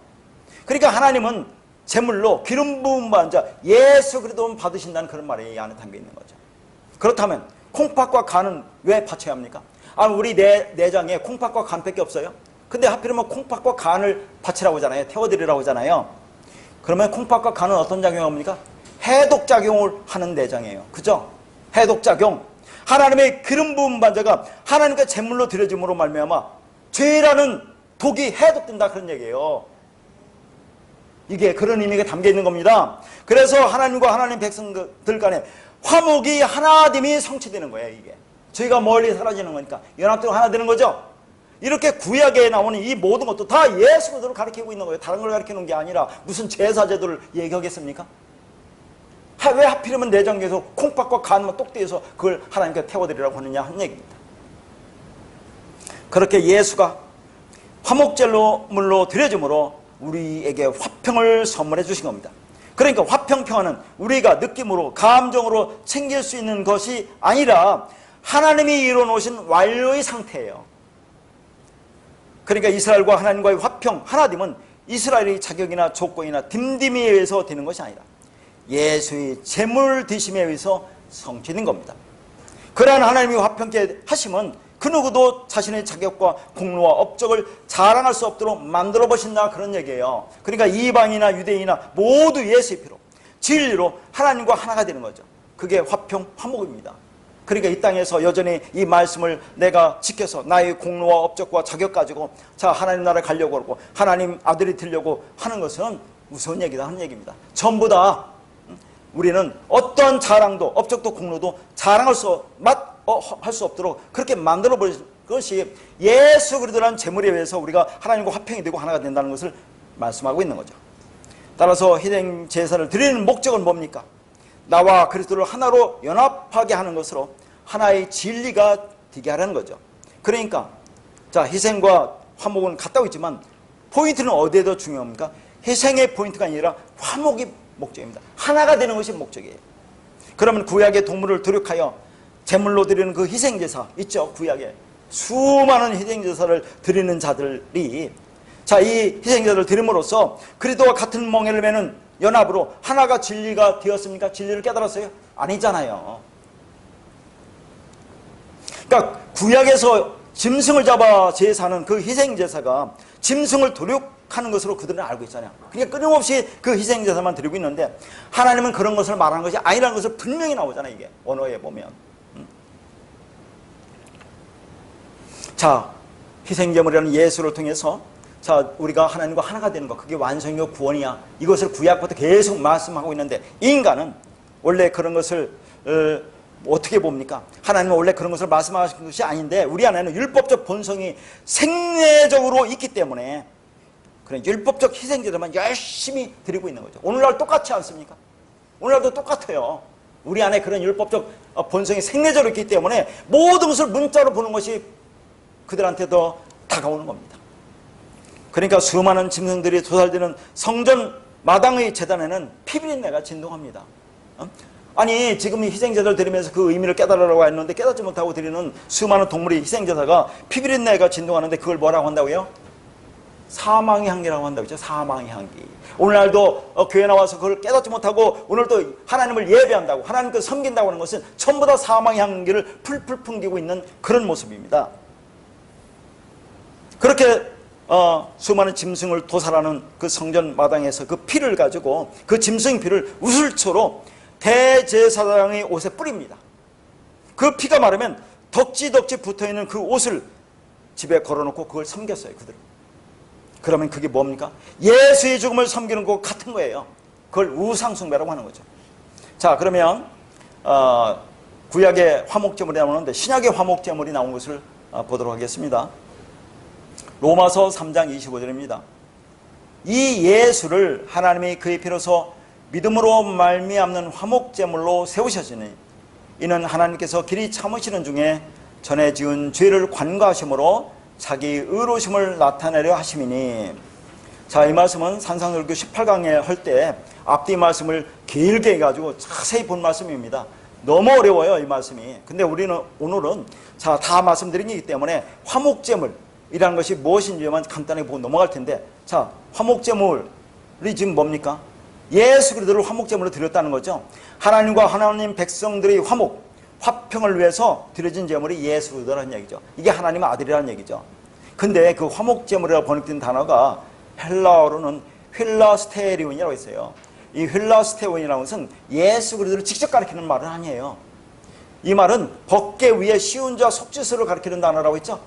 Speaker 1: 그러니까 하나님은 제물로 기름 부음 받은 자 예수 그리스도만 받으신다는 그런 말이 이 안에 담겨 있는 거죠. 그렇다면 콩팥과 간은 왜 바쳐야 합니까? 우리 내장에 콩팥과 간밖에 없어요. 근데 하필이면 콩팥과 간을 바치라고 하잖아요. 태워드리라고 하잖아요. 그러면 콩팥과 간은 어떤 작용을 합니까? 해독작용을 하는 내장이에요. 그죠? 해독작용. 하나님의 기름 부음 받은 자가 하나님께 제물로 드려짐으로 말미암아 죄라는 독이 해독된다, 그런 얘기예요. 이게 그런 의미가 담겨 있는 겁니다. 그래서 하나님과 하나님 백성들 간에 화목이 하나됨이 성취되는 거예요. 이게 저희가 멀리 사라지는 거니까 연합되고 하나 되는 거죠. 이렇게 구약에 나오는 이 모든 것도 다 예수 그리스도를 가르치고 있는 거예요. 다른 걸 가르치는 게 아니라 무슨 제사제도를 얘기하겠습니까? 왜 하필이면 내장에서 콩팥과 간만 똑대어서 그걸 하나님께 태워드리라고 하느냐 하는 얘기입니다. 그렇게 예수가 화목제물로 드려짐으로 우리에게 화평을 선물해 주신 겁니다. 그러니까 화평평화는 우리가 느낌으로 감정으로 챙길 수 있는 것이 아니라 하나님이 이루어놓으신 완료의 상태예요. 그러니까 이스라엘과 하나님과의 화평, 하나됨은 이스라엘의 자격이나 조건이나 딤딤에 의해서 되는 것이 아니라 예수의 제물 드심에 의해서 성취된 겁니다. 그러한 하나님이 화평케 하심은 그 누구도 자신의 자격과 공로와 업적을 자랑할 수 없도록 만들어 보신다, 그런 얘기예요. 그러니까 이방이나 유대인이나 모두 예수의 피로 진리로 하나님과 하나가 되는 거죠. 그게 화평, 화목입니다. 그러니까 이 땅에서 여전히 이 말씀을 내가 지켜서 나의 공로와 업적과 자격 가지고 하나님 나라에 가려고 하고 하나님 아들이 되려고 하는 것은 무서운 얘기다 하는 얘기입니다. 전부 다 우리는 어떠한 자랑도 업적도 공로도 자랑할 수 없도록 그렇게 만들어 버린 것이 예수 그리스도라는 제물에 의해서 우리가 하나님과 화평이 되고 하나가 된다는 것을 말씀하고 있는 거죠. 따라서 희생 제사를 드리는 목적은 뭡니까? 나와 그리스도를 하나로 연합하게 하는 것으로 하나의 진리가 되게 하라는 거죠. 그러니까 희생과 화목은 같다고 있지만 포인트는 어디에 더 중요합니까? 희생의 포인트가 아니라 화목이 목적입니다. 하나가 되는 것이 목적이에요. 그러면 구약의 동물을 도륙하여 제물로 드리는 그 희생제사 있죠. 구약에 수많은 희생제사를 드리는 자들이 이 희생제사를 드림으로써 그리스도와 같은 멍에를 매는 연합으로 하나가 진리가 되었습니까? 진리를 깨달았어요? 아니잖아요. 그러니까 구약에서 짐승을 잡아 제사하는 그 희생제사가 짐승을 도륙하는 것으로 그들은 알고 있잖아요. 그러니까 끊임없이 그 희생제사만 드리고 있는데 하나님은 그런 것을 말하는 것이 아니라는 것을 분명히 나오잖아요. 이게 언어에 보면. 희생제물이라는 예수를 통해서 우리가 하나님과 하나가 되는 것, 그게 완성이요 구원이야. 이것을 구약부터 계속 말씀하고 있는데 인간은 원래 그런 것을 어떻게 봅니까? 하나님은 원래 그런 것을 말씀하신 것이 아닌데 우리 안에는 율법적 본성이 생내적으로 있기 때문에 그런 율법적 희생제들만 열심히 드리고 있는 거죠. 오늘날 똑같지 않습니까? 오늘날도 똑같아요. 우리 안에 그런 율법적 본성이 생내적으로 있기 때문에 모든 것을 문자로 보는 것이 그들한테 더 다가오는 겁니다. 그러니까 수많은 짐승들이 도살되는 성전 마당의 제단에는 피비린내가 진동합니다. 아니 지금 희생제사를 드리면서 그 의미를 깨달으라고 했는데 깨닫지 못하고 드리는 수많은 동물의 희생제사가 피비린내가 진동하는데 그걸 뭐라고 한다고요? 사망의 향기라고 한다고 했죠. 사망의 향기. 오늘날도 교회 나와서 그걸 깨닫지 못하고 오늘도 하나님을 예배한다고 하나님께 섬긴다고 하는 것은 전부 다 사망의 향기를 풀풀 풍기고 있는 그런 모습입니다. 그렇게 수많은 짐승을 도살하는 그 성전 마당에서 그 피를 가지고 그 짐승 피를 우슬초로 대제사장의 옷에 뿌립니다. 그 피가 마르면 덕지덕지 붙어있는 그 옷을 집에 걸어놓고 그걸 섬겼어요. 그들은. 그러면 그게 뭡니까? 예수의 죽음을 섬기는 것 같은 거예요. 그걸 우상숭배라고 하는 거죠. 그러면 구약의 화목제물이 나오는데 신약의 화목제물이 나온 것을 보도록 하겠습니다. 로마서 3장 25절입니다. 이 예수를 하나님이 그의 피로서 믿음으로 말미암는 화목제물로 세우셨으니 이는 하나님께서 길이 참으시는 중에 전에 지은 죄를 관과하심으로 자기 의로우심을 나타내려 하심이니. 자, 이 말씀은 산상설교 18강에 할 때 앞뒤 말씀을 길게 해가지고 자세히 본 말씀입니다. 너무 어려워요, 이 말씀이. 근데 우리는 오늘은 자, 다 말씀드린 거기 때문에 화목제물이라는 것이 무엇인지만 간단히 보고 넘어갈 텐데, 자, 화목제물이 지금 뭡니까? 예수 그리스도를 화목제물로 드렸다는 거죠. 하나님과 하나님 백성들의 화평을 위해서 드려진 제물이 예수 그리스도라는 얘기죠. 이게 하나님의 아들이라는 얘기죠. 근데 그 화목제물이라고 번역된 단어가 헬라어로는 휠라스테리온이라고 있어요. 이 휠라스테리온이라는 것은 예수 그리스도를 직접 가리키는 말은 아니에요. 이 말은 법궤 위에 씌운 자 속죄소를 가리키는 단어라고 했죠.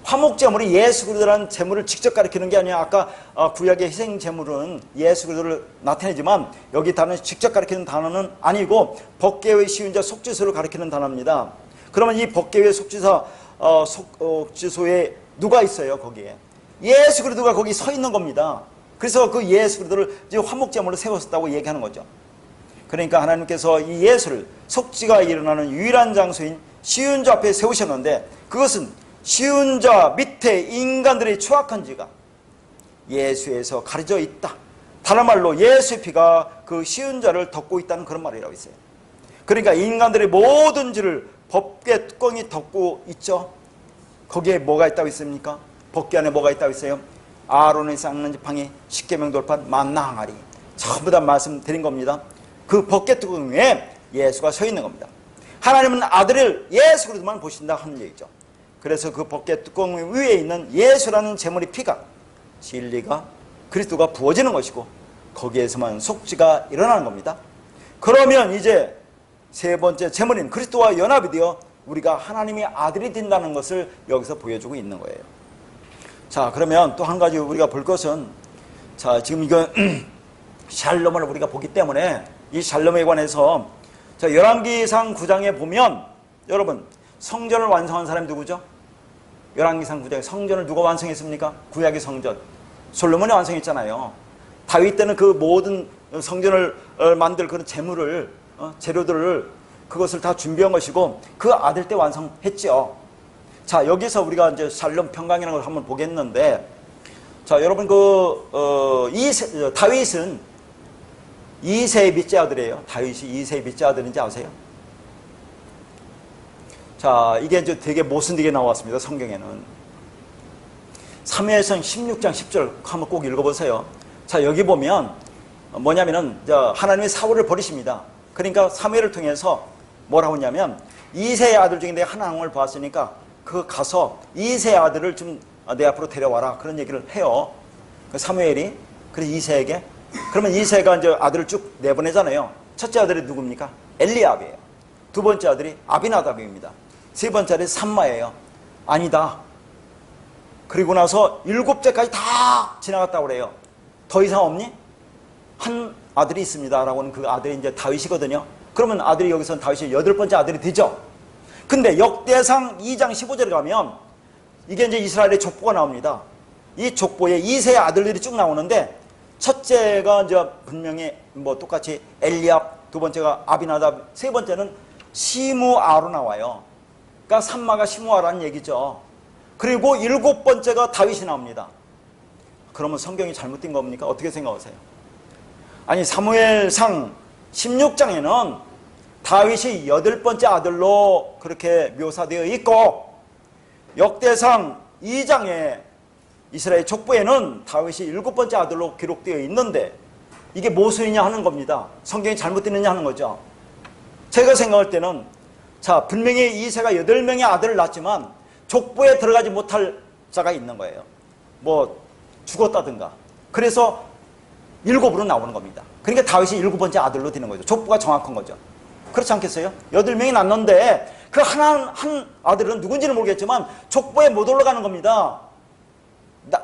Speaker 1: 화목제물이 예수 그리스도라는 제물을 직접 가리키는 게 아니라 아까 구약의 희생제물은 예수 그리스도를 나타내지만 여기 단어는 직접 가리키는 단어는 아니고 법궤 위에 씌운 자 속죄소를 가리키는 단어입니다. 그러면 이 법궤 위에 속죄소에 누가 있어요? 거기에 예수 그리스도가 거기 서 있는 겁니다. 그래서 그 예수 그리스도를 이제 화목제물로 세웠다고 얘기하는 거죠. 그러니까 하나님께서 이 예수를 속죄가 일어나는 유일한 장소인 시은자 앞에 세우셨는데, 그것은 시은자 밑에 인간들의 추악한 죄가 예수에서 가려져 있다. 다른 말로 예수의 피가 그 시은자를 덮고 있다는 그런 말이라고 있어요. 그러니까 인간들의 모든 죄를 법궤 뚜껑이 덮고 있죠. 거기에 뭐가 있다고 있습니까? 법궤 안에 뭐가 있다고 있어요? 아론의 쌓는 지팡이, 십계명 돌판, 만나 항아리, 전부 다 말씀드린 겁니다. 그 법궤 뚜껑 위에 예수가 서 있는 겁니다. 하나님은 아들을 예수 그리스도만 보신다 하는 얘기죠. 그래서 그 법궤 뚜껑 위에 있는 예수라는 제물의 피가, 진리가, 그리스도가 부어지는 것이고 거기에서만 속죄가 일어나는 겁니다. 그러면 이제 세 번째 제물인 그리스도와 연합이 되어 우리가 하나님의 아들이 된다는 것을 여기서 보여주고 있는 거예요. 자, 그러면 또 한 가지 우리가 볼 것은, 자, 지금 이건 샬롬을 우리가 보기 때문에 이 샬롬에 관해서, 자, 열왕기상 9장에 보면 여러분 성전을 완성한 사람이 누구죠? 열왕기상 9장에 성전을 누가 완성했습니까? 구약의 성전 솔로몬이 완성했잖아요. 다윗 때는 그 모든 성전을 만들 그런 재물을, 재료들을, 그것을 다 준비한 것이고 그 아들 때 완성했죠. 자, 여기서 우리가 이제 샬롬 평강이라는 걸 한번 보겠는데, 자, 여러분 다윗은 이새의 밑째 아들이에요. 다윗이 이새의 밑째 아들인지 아세요? 자, 이게 이제 되게 모순되게 나왔습니다. 성경에는. 사무엘상 16장 10절 한번 꼭 읽어보세요. 자, 여기 보면 뭐냐면은 하나님이 사울을 버리십니다. 그러니까 사무엘을 통해서 뭐라고 하냐면, 이새의 아들 중에 내가 한 왕을 보았으니까 그 가서 이새의 아들을 좀 내 앞으로 데려와라, 그런 얘기를 해요. 사무엘이. 그래서 이새에게, 그러면 이새가 이제 아들을 쭉 내보내잖아요. 첫째 아들이 누굽니까? 엘리압이에요. 두 번째 아들이 아비나답입니다. 세 번째 아들이 삼마예요. 아니다. 그리고 나서 7째까지 다 지나갔다고 그래요. 더 이상 없니? 한 아들이 있습니다 라고는 그 아들이 이제 다윗이거든요. 그러면 아들이 여기서는 다윗이 8번째 아들이 되죠. 근데 역대상 2장 15절에 가면 이게 이제 이스라엘의 족보가 나옵니다. 이 족보에 이세의 아들들이 쭉 나오는데, 첫째가 이제 분명히 뭐 똑같이 엘리압, 두 번째가 아비나답, 세 번째는 시므아로 나와요. 그러니까 삼마가 시므아라는 얘기죠. 그리고 7번째가 다윗이 나옵니다. 그러면 성경이 잘못된 겁니까? 어떻게 생각하세요? 아니, 사무엘상 16장에는 다윗이 8번째 아들로 그렇게 묘사되어 있고, 역대상 2장에 이스라엘 족보에는 다윗이 7번째 아들로 기록되어 있는데 이게 무엇이냐 하는 겁니다. 성경이 잘못되느냐 하는 거죠. 제가 생각할 때는, 자, 분명히 이새가 8명의 아들을 낳았지만 족보에 들어가지 못할 자가 있는 거예요. 뭐 죽었다든가. 그래서 7으로 나오는 겁니다. 그러니까 다윗이 7번째 아들로 되는 거죠. 족보가 정확한 거죠. 그렇지 않겠어요? 8명이 낳는데 그 한 아들은 누군지는 모르겠지만 족보에 못 올라가는 겁니다.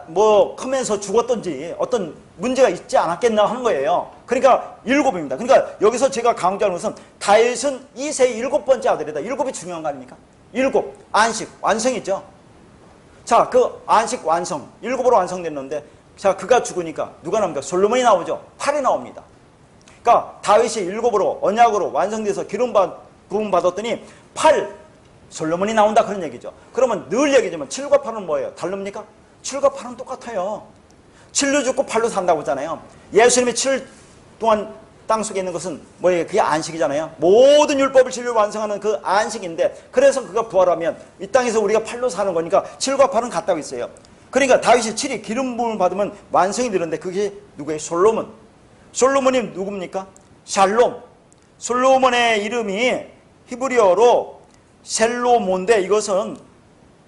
Speaker 1: 뭐 크면서 죽었던지 어떤 문제가 있지 않았겠나 하는 거예요. 그러니까 7입니다. 그러니까 여기서 제가 강조하는 것은 다윗은 이세의 7번째 아들이다. 7이 중요한 거 아닙니까? 일곱, 안식, 완성이죠. 자, 그 안식 완성, 일곱으로 완성됐는데, 자, 그가 죽으니까 누가 나옵니까? 솔로몬이 나오죠. 8이 나옵니다. 그러니까 다윗이 일곱으로 언약으로 완성돼서 부음 받았더니 8, 솔로몬이 나온다 그런 얘기죠. 그러면 늘 얘기지만 7과 8은 뭐예요? 다릅니까? 7과 8은 똑같아요. 7로 죽고 8로 산다고 했잖아요. 예수님이 7일 동안 땅속에 있는 것은 뭐예요? 그게 안식이잖아요. 모든 율법을 진리로 완성하는 그 안식인데, 그래서 그가 부활하면 이 땅에서 우리가 8로 사는 거니까 7과 8은 같다고 했어요. 그러니까 다윗이 7이 기름 부음을 받으면 완성이 되는데, 그게 누구예요? 솔로몬. 솔로몬이 누굽니까? 샬롬. 솔로몬의 이름이 히브리어로 셀로몬인데, 이것은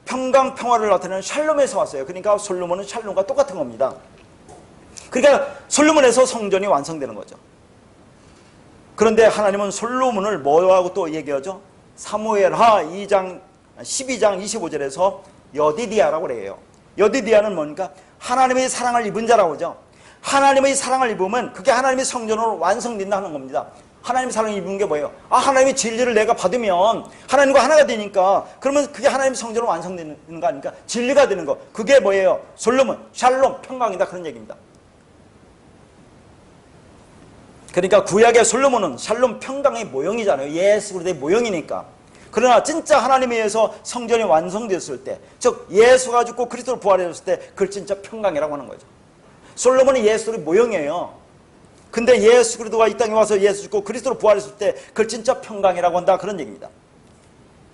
Speaker 1: 평강 평화를 나타내는 샬롬에서 왔어요. 그러니까 솔로몬은 샬롬과 똑같은 겁니다. 그러니까 솔로몬에서 성전이 완성되는 거죠. 그런데 하나님은 솔로몬을 뭐라고 또 얘기하죠? 사무엘하 2장 12장 25절에서 여디디아라고 그래요. 여디디아는 뭡니까? 하나님의 사랑을 입은 자라고 하죠. 하나님의 사랑을 입으면 그게 하나님의 성전으로 완성된다는 겁니다. 하나님의 사랑을 입은 게 뭐예요? 아, 하나님의 진리를 내가 받으면 하나님과 하나가 되니까, 그러면 그게 하나님의 성전으로 완성되는 거 아닙니까? 진리가 되는 거. 그게 뭐예요? 솔로몬, 샬롬, 평강이다 그런 얘기입니다. 그러니까 구약의 솔로몬은 샬롬 평강의 모형이잖아요. 예수 그리스도의 모형이니까. 그러나 진짜 하나님에 의해서 성전이 완성되었을 때, 즉 예수가 죽고 그리스도로 부활했을 때, 그걸 진짜 평강이라고 하는 거죠. 솔로몬은 예수의 모형이에요. 근데 예수 그리스도가 이 땅에 와서 예수 죽고 그리스도로 부활했을 때, 그걸 진짜 평강이라고 한다 그런 얘기입니다.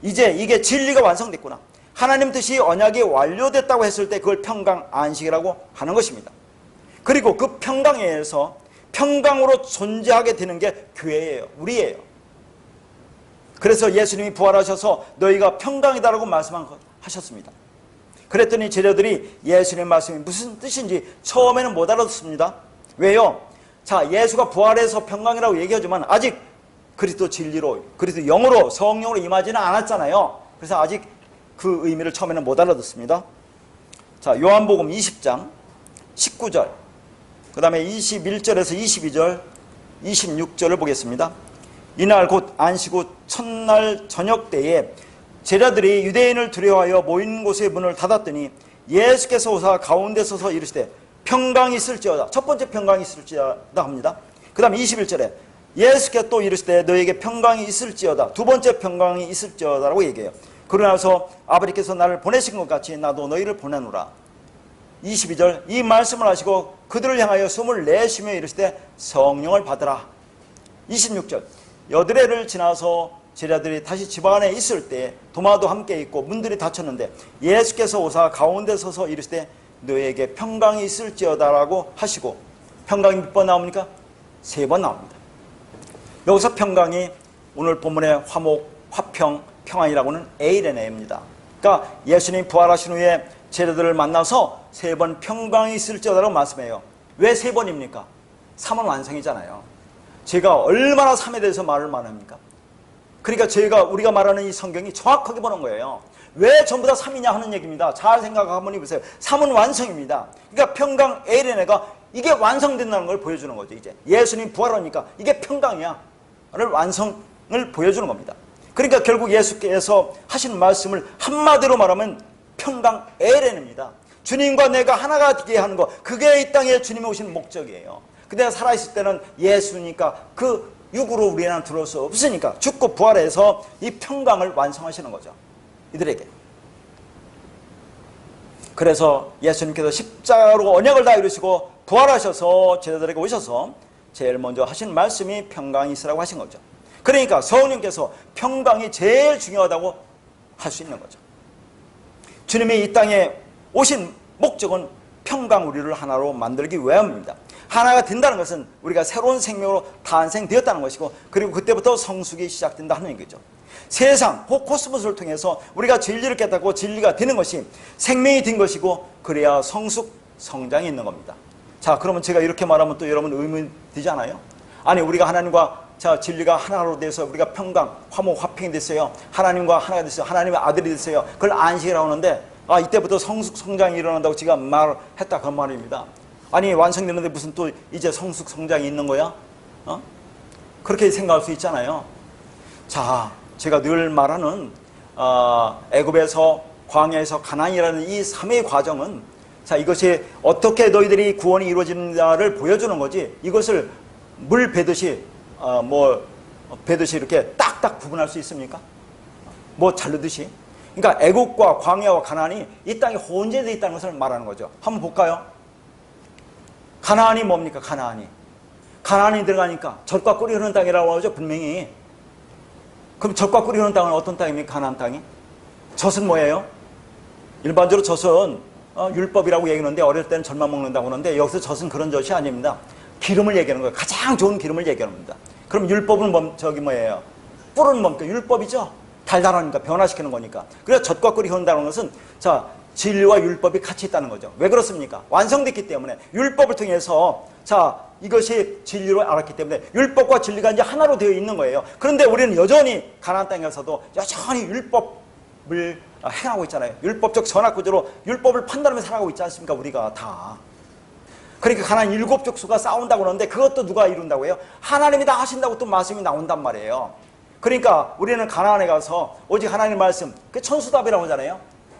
Speaker 1: 이제 이게 진리가 완성됐구나, 하나님 뜻이 언약이 완료됐다고 했을 때 그걸 평강 안식이라고 하는 것입니다. 그리고 그 평강에 의해서 평강으로 존재하게 되는 게 교회예요. 우리예요. 그래서 예수님이 부활하셔서 너희가 평강이다라고 말씀하셨습니다. 그랬더니 제자들이 예수님의 말씀이 무슨 뜻인지 처음에는 못 알아듣습니다. 왜요? 자, 예수가 부활해서 평강이라고 얘기하지만 아직 그리스도 진리로, 그리스도 영으로, 성령으로 임하지는 않았잖아요. 그래서 아직 그 의미를 처음에는 못 알아듣습니다. 자, 요한복음 20장 19절, 그 다음에 21절에서 22절, 26절을 보겠습니다. 이날 곧 안식 후 첫날 저녁 때에 제자들이 유대인을 두려워하여 모인 곳의 문을 닫았더니 예수께서 오사 가운데 서서 이르시되 평강이 있을지어다. 첫 번째 평강이 있을지어다 합니다. 그 다음 21절에 예수께서 또 이르시되 너에게 평강이 있을지어다. 두 번째 평강이 있을지어다라고 얘기해요. 그러나서 아버지께서 나를 보내신 것 같이 나도 너희를 보내노라. 22절, 이 말씀을 하시고 그들을 향하여 숨을 내쉬며 이르시되 성령을 받으라. 26절, 여드레를 지나서 제자들이 다시 집 안에 있을 때 도마도 함께 있고 문들이 닫혔는데 예수께서 오사 가운데 서서 이르시되 너에게 평강이 있을지어다라고 하시고, 평강이 몇 번 나옵니까? 3번 나옵니다. 여기서 평강이 오늘 본문의 화목, 화평, 평안이라고는 에이레네입니다. 그러니까 예수님이 부활하신 후에 제자들을 만나서 3번 평강이 있을지어다라고 말씀해요. 왜 3번입니까? 3은 완성이잖아요. 제가 얼마나 3에 대해서 말을 많이 합니까? 그러니까 우리가 말하는 이 성경이 정확하게 보는 거예요. 왜 전부 다 3이냐 하는 얘기입니다. 잘 생각하면 보세요. 3은 완성입니다. 그러니까 평강 에이레네가 이게 완성된다는 걸 보여주는 거죠. 이제 예수님 부활하니까 이게 평강이야 를 완성을 보여주는 겁니다. 그러니까 결국 예수께서 하신 말씀을 한마디로 말하면 평강 에이레네입니다. 주님과 내가 하나가 되게 하는 거, 그게 이 땅에 주님이 오신 목적이에요. 근데 살아있을 때는 예수니까 그 육으로 우리는 들어올 수 없으니까 죽고 부활해서 이 평강을 완성하시는 거죠, 이들에게. 그래서 예수님께서 십자가로 언약을 다 이루시고 부활하셔서 제자들에게 오셔서 제일 먼저 하신 말씀이 평강이 있으라고 하신 거죠. 그러니까 성령께서 평강이 제일 중요하다고 할 수 있는 거죠. 주님이 이 땅에 오신 목적은 평강, 우리를 하나로 만들기 위함입니다. 하나가 된다는 것은 우리가 새로운 생명으로 탄생되었다는 것이고, 그리고 그때부터 성숙이 시작된다 하는 얘기죠. 세상, 코스모스를 통해서 우리가 진리를 깨닫고 진리가 되는 것이 생명이 된 것이고, 그래야 성숙, 성장이 있는 겁니다. 자, 그러면 제가 이렇게 말하면 또 여러분 의문이 되지 않아요? 아니, 우리가 하나님과 진리가 하나로 돼서 우리가 평강, 화목, 화평이 됐어요. 하나님과 하나가 됐어요. 하나님의 아들이 됐어요. 그걸 안식이라고 하는데, 이때부터 성숙, 성장이 일어난다고 제가 말했다 그 말입니다. 아니, 완성되는데 무슨 또 이제 성숙, 성장이 있는 거야? 그렇게 생각할 수 있잖아요. 자, 제가 늘 말하는 애굽에서 광야에서 가나안이라는 이 3의 과정은 자, 이것이 어떻게 너희들이 구원이 이루어지는가를 보여주는 거지, 이것을 물 베듯이 베듯이 이렇게 딱딱 구분할 수 있습니까? 뭐 자르듯이. 그러니까 애국과 광야와 가나안이 이 땅에 혼재되어 있다는 것을 말하는 거죠. 한번 볼까요? 가나안이 뭡니까? 가나안이 들어가니까 젖과 꿀이 흐르는 땅이라고 하죠, 분명히. 그럼 젖과 꿀이 흐르는 땅은 어떤 땅입니까? 가나안 땅이. 젖은 뭐예요? 일반적으로 젖은 율법이라고 얘기하는데, 어릴 때는 젖만 먹는다고 하는데, 여기서 젖은 그런 젖이 아닙니다. 기름을 얘기하는 거예요. 가장 좋은 기름을 얘기하는 겁니다. 그럼 율법은 뭐예요? 꿀은 뭡니까? 율법이죠. 달달하니까, 변화시키는 거니까. 그래서 젖과 꿀이 흐른다는 것은, 자, 진리와 율법이 같이 있다는 거죠. 왜 그렇습니까? 완성됐기 때문에, 율법을 통해서, 자, 이것이 진리로 알았기 때문에 율법과 진리가 이제 하나로 되어 있는 거예요. 그런데 우리는 여전히 가나안 땅에 가서도 여전히 율법을 행하고 있잖아요. 율법적 선악구조로 율법을 판단하며 살아가고 있지 않습니까? 우리가 다. 그러니까 가나안 7족수가 싸운다고 하는데, 그것도 누가 이룬다고 해요? 하나님이 다 하신다고 또 말씀이 나온단 말이에요. 그러니까 우리는 가나안에 가서 오직 하나님의 말씀, 그 천수답이라고 하잖아요.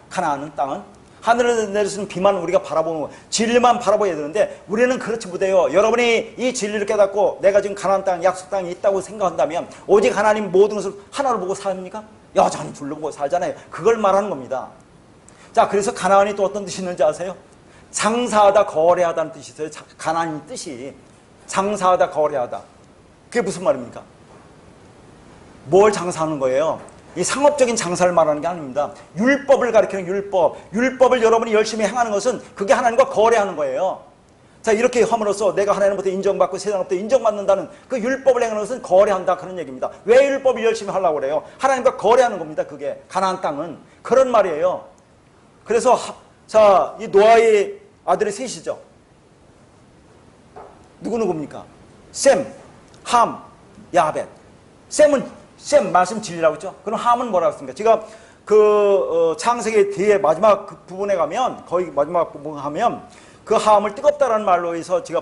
Speaker 1: 가나안 땅은 하늘에서 내려주는 비만 우리가 바라보는, 진리만 바라봐야 되는데, 우리는 그렇지 못해요. 여러분이 이 진리를 깨닫고 내가 지금 가나안 땅, 약속 땅이 있다고 생각한다면 오직 하나님 모든 것을 하나로 보고 삽니까? 여전히 둘로 보고 살잖아요. 그걸 말하는 겁니다. 자, 그래서 가나안이 또 어떤 뜻이 있는지 아세요? 장사하다, 거래하다는 뜻이 있어요. 가나안 뜻이 장사하다, 거래하다. 그게 무슨 말입니까? 뭘 장사하는 거예요? 이 상업적인 장사를 말하는 게 아닙니다. 율법을 가리키는 율법. 율법을 여러분이 열심히 행하는 것은 그게 하나님과 거래하는 거예요. 자, 이렇게 함으로써 내가 하나님부터 인정받고 세상으로부터 인정받는다는 그 율법을 행하는 것은 거래한다, 그런 얘기입니다. 왜 율법을 열심히 하려고 그래요? 하나님과 거래하는 겁니다. 그게 가나안 땅은 그런 말이에요. 그래서 자, 이 노아의 아들이 셋이죠. 누구입니까? 셈, 함, 야벳. 셈 말씀 진리라고 했죠. 그럼 함은 뭐라고 했습니까? 제가 창세기 뒤에 마지막 그 부분에 가면, 거의 마지막 부분 하면 그 함을 뜨겁다라는 말로 해서 제가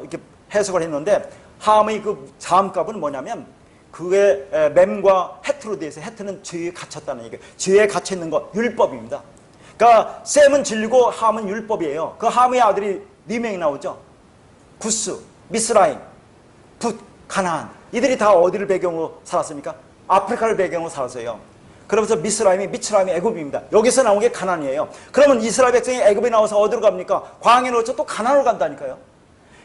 Speaker 1: 이렇게 해석을 했는데, 함의 그 자음값은 뭐냐면 그게 mem과 헤트로 되어 있어요. 헤트는 죄에 갇혔다는 얘기예요. 죄에 갇혀 있는 거, 율법입니다. 그러니까 셈은 진리고 함은 율법이에요. 그 함의 아들이 4명이 나오죠. 구스, 미스라임, 붓, 가나안. 이들이 다 어디를 배경으로 살았습니까? 아프리카를 배경으로 살았어요. 그러면서 미스라임이 애굽입니다. 여기서 나온 게 가나안이에요. 그러면 이스라엘 백성이 애굽에 나와서 어디로 갑니까? 광야로 또 가나안으로 간다니까요.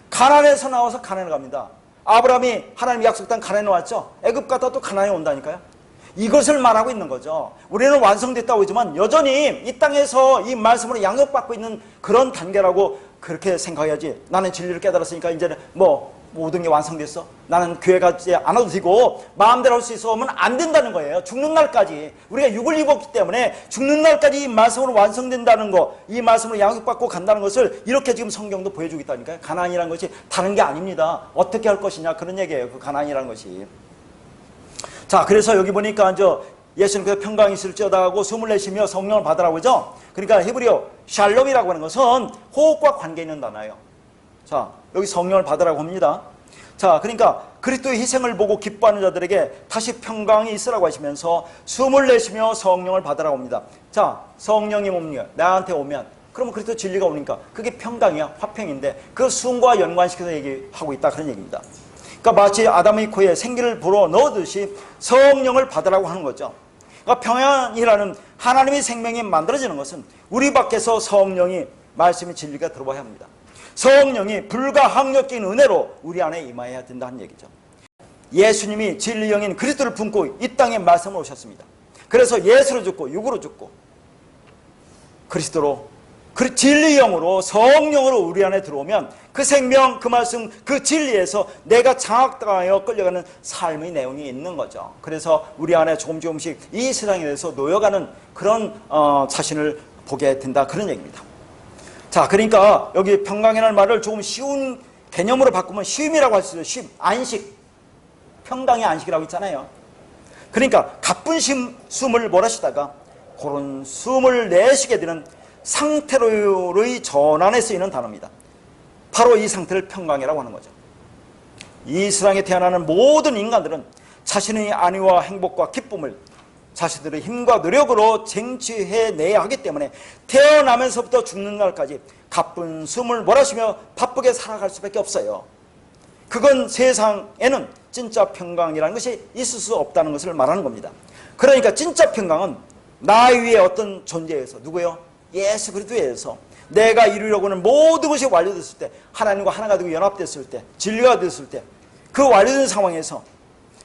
Speaker 1: 가나안에서 나와서 가나안으로 갑니다. 아브라함이 하나님 약속 땅 가나안에 왔죠. 애굽 갔다 또 가나안에 온다니까요. 이것을 말하고 있는 거죠. 우리는 완성됐다고 하지만 여전히 이 땅에서 이 말씀으로 양육받고 있는 그런 단계라고 그렇게 생각해야지. 나는 진리를 깨달았으니까 이제는 모든 게 완성됐어. 나는 교회 가지 않아도 되고 마음대로 할 수 있으면 안 된다는 거예요. 죽는 날까지. 우리가 육을 입었기 때문에 죽는 날까지 이 말씀으로 완성된다는 거, 이 말씀으로 양육받고 간다는 것을 이렇게 지금 성경도 보여주고 있다니까요. 가나안이라는 것이 다른 게 아닙니다. 어떻게 할 것이냐, 그런 얘기예요. 그 가나안이라는 것이. 자, 그래서 여기 보니까 예수님께서 평강이 있을지어다 하고 숨을 내쉬며 성령을 받으라고 하죠. 그러니까 히브리어 샬롬이라고 하는 것은 호흡과 관계 있는 단어예요. 자, 여기 성령을 받으라고 합니다. 자, 그러니까 그리스도의 희생을 보고 기뻐하는 자들에게 다시 평강이 있으라고 하시면서 숨을 내쉬며 성령을 받으라고 합니다. 자, 성령이 뭡니까? 나한테 오면, 그러면 그리스도 진리가 오니까 그게 평강이야, 화평인데 그 숨과 연관시켜서 얘기하고 있다, 그런 얘기입니다. 그러니까 마치 아담의 코에 생기를 불어 넣듯이 성령을 받으라고 하는 거죠. 그러니까 평안이라는 하나님의 생명이 만들어지는 것은 우리 밖에서 성령이, 말씀이, 진리가 들어와야 합니다. 성령이 불가항력적인 은혜로 우리 안에 임해야 된다는 얘기죠. 예수님이 진리 영인 그리스도를 품고 이 땅에 말씀으로 오셨습니다. 그래서 예수로 죽고 육으로 죽고 그리스도로, 그 진리 영으로, 성령으로 우리 안에 들어오면 그 생명, 그 말씀, 그 진리에서 내가 장악당하여 끌려가는 삶의 내용이 있는 거죠. 그래서 우리 안에 조금씩 이 세상에 대해서 놓여가는 그런 자신을 보게 된다, 그런 얘기입니다. 자, 그러니까 여기 평강이라는 말을 조금 쉬운 개념으로 바꾸면 쉼이라고 할 수 있어요. 쉼, 안식. 평강의 안식이라고 있잖아요. 그러니까 가쁜 숨을 몰아쉬다가 그런 숨을 내쉬게 되는 상태로의 전환에 쓰이는 단어입니다. 바로 이 상태를 평강이라고 하는 거죠. 이 세상에 태어나는 모든 인간들은 자신의 안위와 행복과 기쁨을 자신들의 힘과 노력으로 쟁취해내야 하기 때문에 태어나면서부터 죽는 날까지 가쁜 숨을 몰아쉬며 바쁘게 살아갈 수밖에 없어요. 그건 세상에는 진짜 평강이라는 것이 있을 수 없다는 것을 말하는 겁니다. 그러니까 진짜 평강은 나 위에 어떤 존재에서, 누구요? 예수 그리스도에서 내가 이루려고 하는 모든 것이 완료됐을 때, 하나님과 하나가 되고 연합됐을 때, 진리가 됐을 때, 그 완료된 상황에서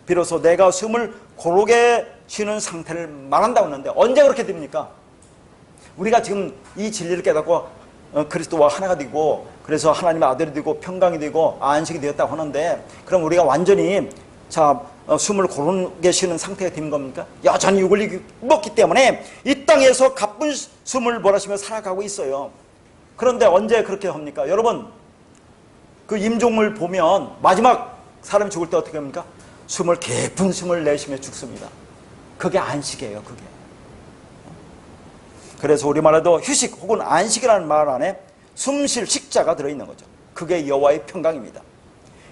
Speaker 1: 비로소 내가 숨을 고르게 쉬는 상태를 말한다고 하는데, 언제 그렇게 됩니까? 우리가 지금 이 진리를 깨닫고 그리스도와 하나가 되고, 그래서 하나님의 아들이 되고 평강이 되고 안식이 되었다고 하는데, 그럼 우리가 완전히 숨을 고르게 쉬는 상태가 된 겁니까? 여전히 육을 먹기 때문에 이 땅에서 가쁜 숨을 몰아쉬며 살아가고 있어요. 그런데 언제 그렇게 합니까? 여러분, 그 임종을 보면 마지막 사람이 죽을 때 어떻게 합니까? 깊은 숨을 내쉬며 죽습니다. 그게 안식이에요. 그게. 그래서 우리말에도 휴식 혹은 안식이라는 말 안에 숨쉴 식자가 들어있는 거죠. 그게 여호와의 평강입니다.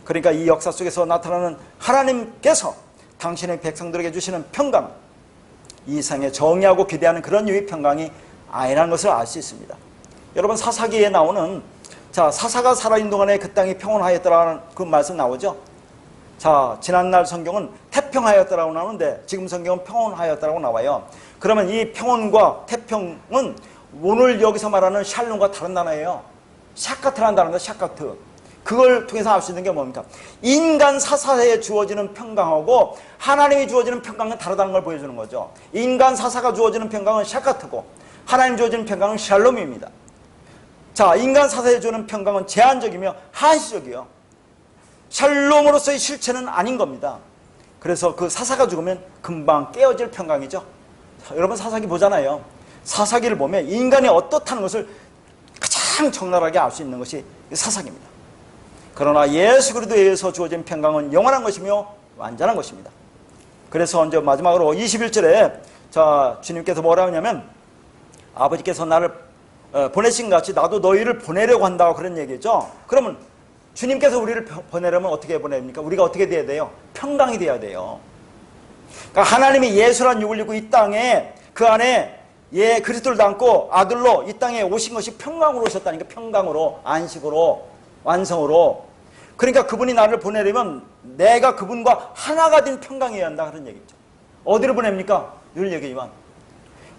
Speaker 1: 그러니까 이 역사 속에서 나타나는 하나님께서 당신의 백성들에게 주시는 평강, 이 세상에 정의하고 기대하는 그런 유의 평강이 아니라는 것을 알 수 있습니다. 여러분, 사사기에 나오는 사사가 살아있는 동안에 그 땅이 평온하였더라는 그 말씀 나오죠. 지난날 성경은 태평하였더라고 나오는데 지금 성경은 평온하였더라고 나와요. 그러면 이 평온과 태평은 오늘 여기서 말하는 샬롬과 다른 단어예요. 샤카트라는 단어입니다. 샤카트. 그걸 통해서 알 수 있는 게 뭡니까? 인간 사사에 주어지는 평강하고 하나님이 주어지는 평강은 다르다는 걸 보여주는 거죠. 인간 사사가 주어지는 평강은 샤카트고 하나님 주어지는 평강은 샬롬입니다. 인간 사사에 주는 평강은 제한적이며 한시적이요. 샬롬으로서의 실체는 아닌 겁니다. 그래서 그 사사가 죽으면 금방 깨어질 평강이죠. 여러분, 사사기 보잖아요. 사사기를 보면 인간이 어떻다는 것을 가장 적나라하게 알 수 있는 것이 사사기입니다. 그러나 예수 그리스도에 의해서 주어진 평강은 영원한 것이며 완전한 것입니다. 그래서 이제 마지막으로 21절에 주님께서 뭐라 하냐면, 아버지께서 나를 보내신 같이 나도 너희를 보내려고 한다고 그런 얘기죠. 그러면 주님께서 우리를 보내려면 어떻게 보냅니까? 우리가 어떻게 돼야 돼요? 평강이 돼야 돼요. 그러니까 하나님이 예수란 육을 입고 이 땅에 그 안에 그리스도를 담고 아들로 이 땅에 오신 것이 평강으로 오셨다니까. 평강으로, 안식으로, 완성으로. 그러니까 그분이 나를 보내려면 내가 그분과 하나가 된 평강이어야 한다 그런 얘기죠. 어디로 보냅니까? 늘 얘기지만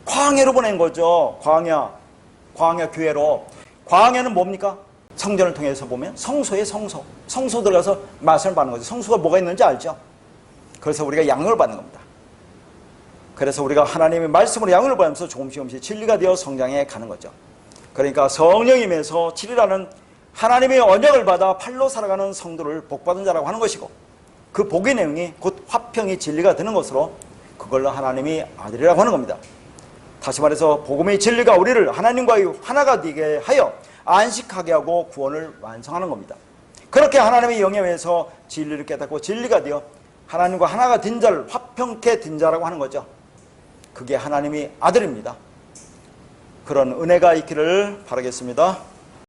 Speaker 1: 광야로 보낸 거죠. 광야 교회로. 광야는 뭡니까? 성전을 통해서 보면 성소에 성소 들어가서 말씀을 받는 거죠. 성소가 뭐가 있는지 알죠? 그래서 우리가 양육을 받는 겁니다. 그래서 우리가 하나님의 말씀으로 양육을 받으면서 조금씩 진리가 되어 성장해 가는 거죠. 그러니까 성령임에서 7이라는 하나님의 언약을 받아 팔로 살아가는 성도를 복받은 자라고 하는 것이고, 그 복의 내용이 곧 화평이 진리가 되는 것으로 그걸로 하나님이 아들이라고 하는 겁니다. 다시 말해서 복음의 진리가 우리를 하나님과 하나가 되게 하여 안식하게 하고 구원을 완성하는 겁니다. 그렇게 하나님의 영역에서 진리를 깨닫고 진리가 되어 하나님과 하나가 된 자를 화평케 된 자라고 하는 거죠. 그게 하나님의 아들입니다. 그런 은혜가 있기를 바라겠습니다.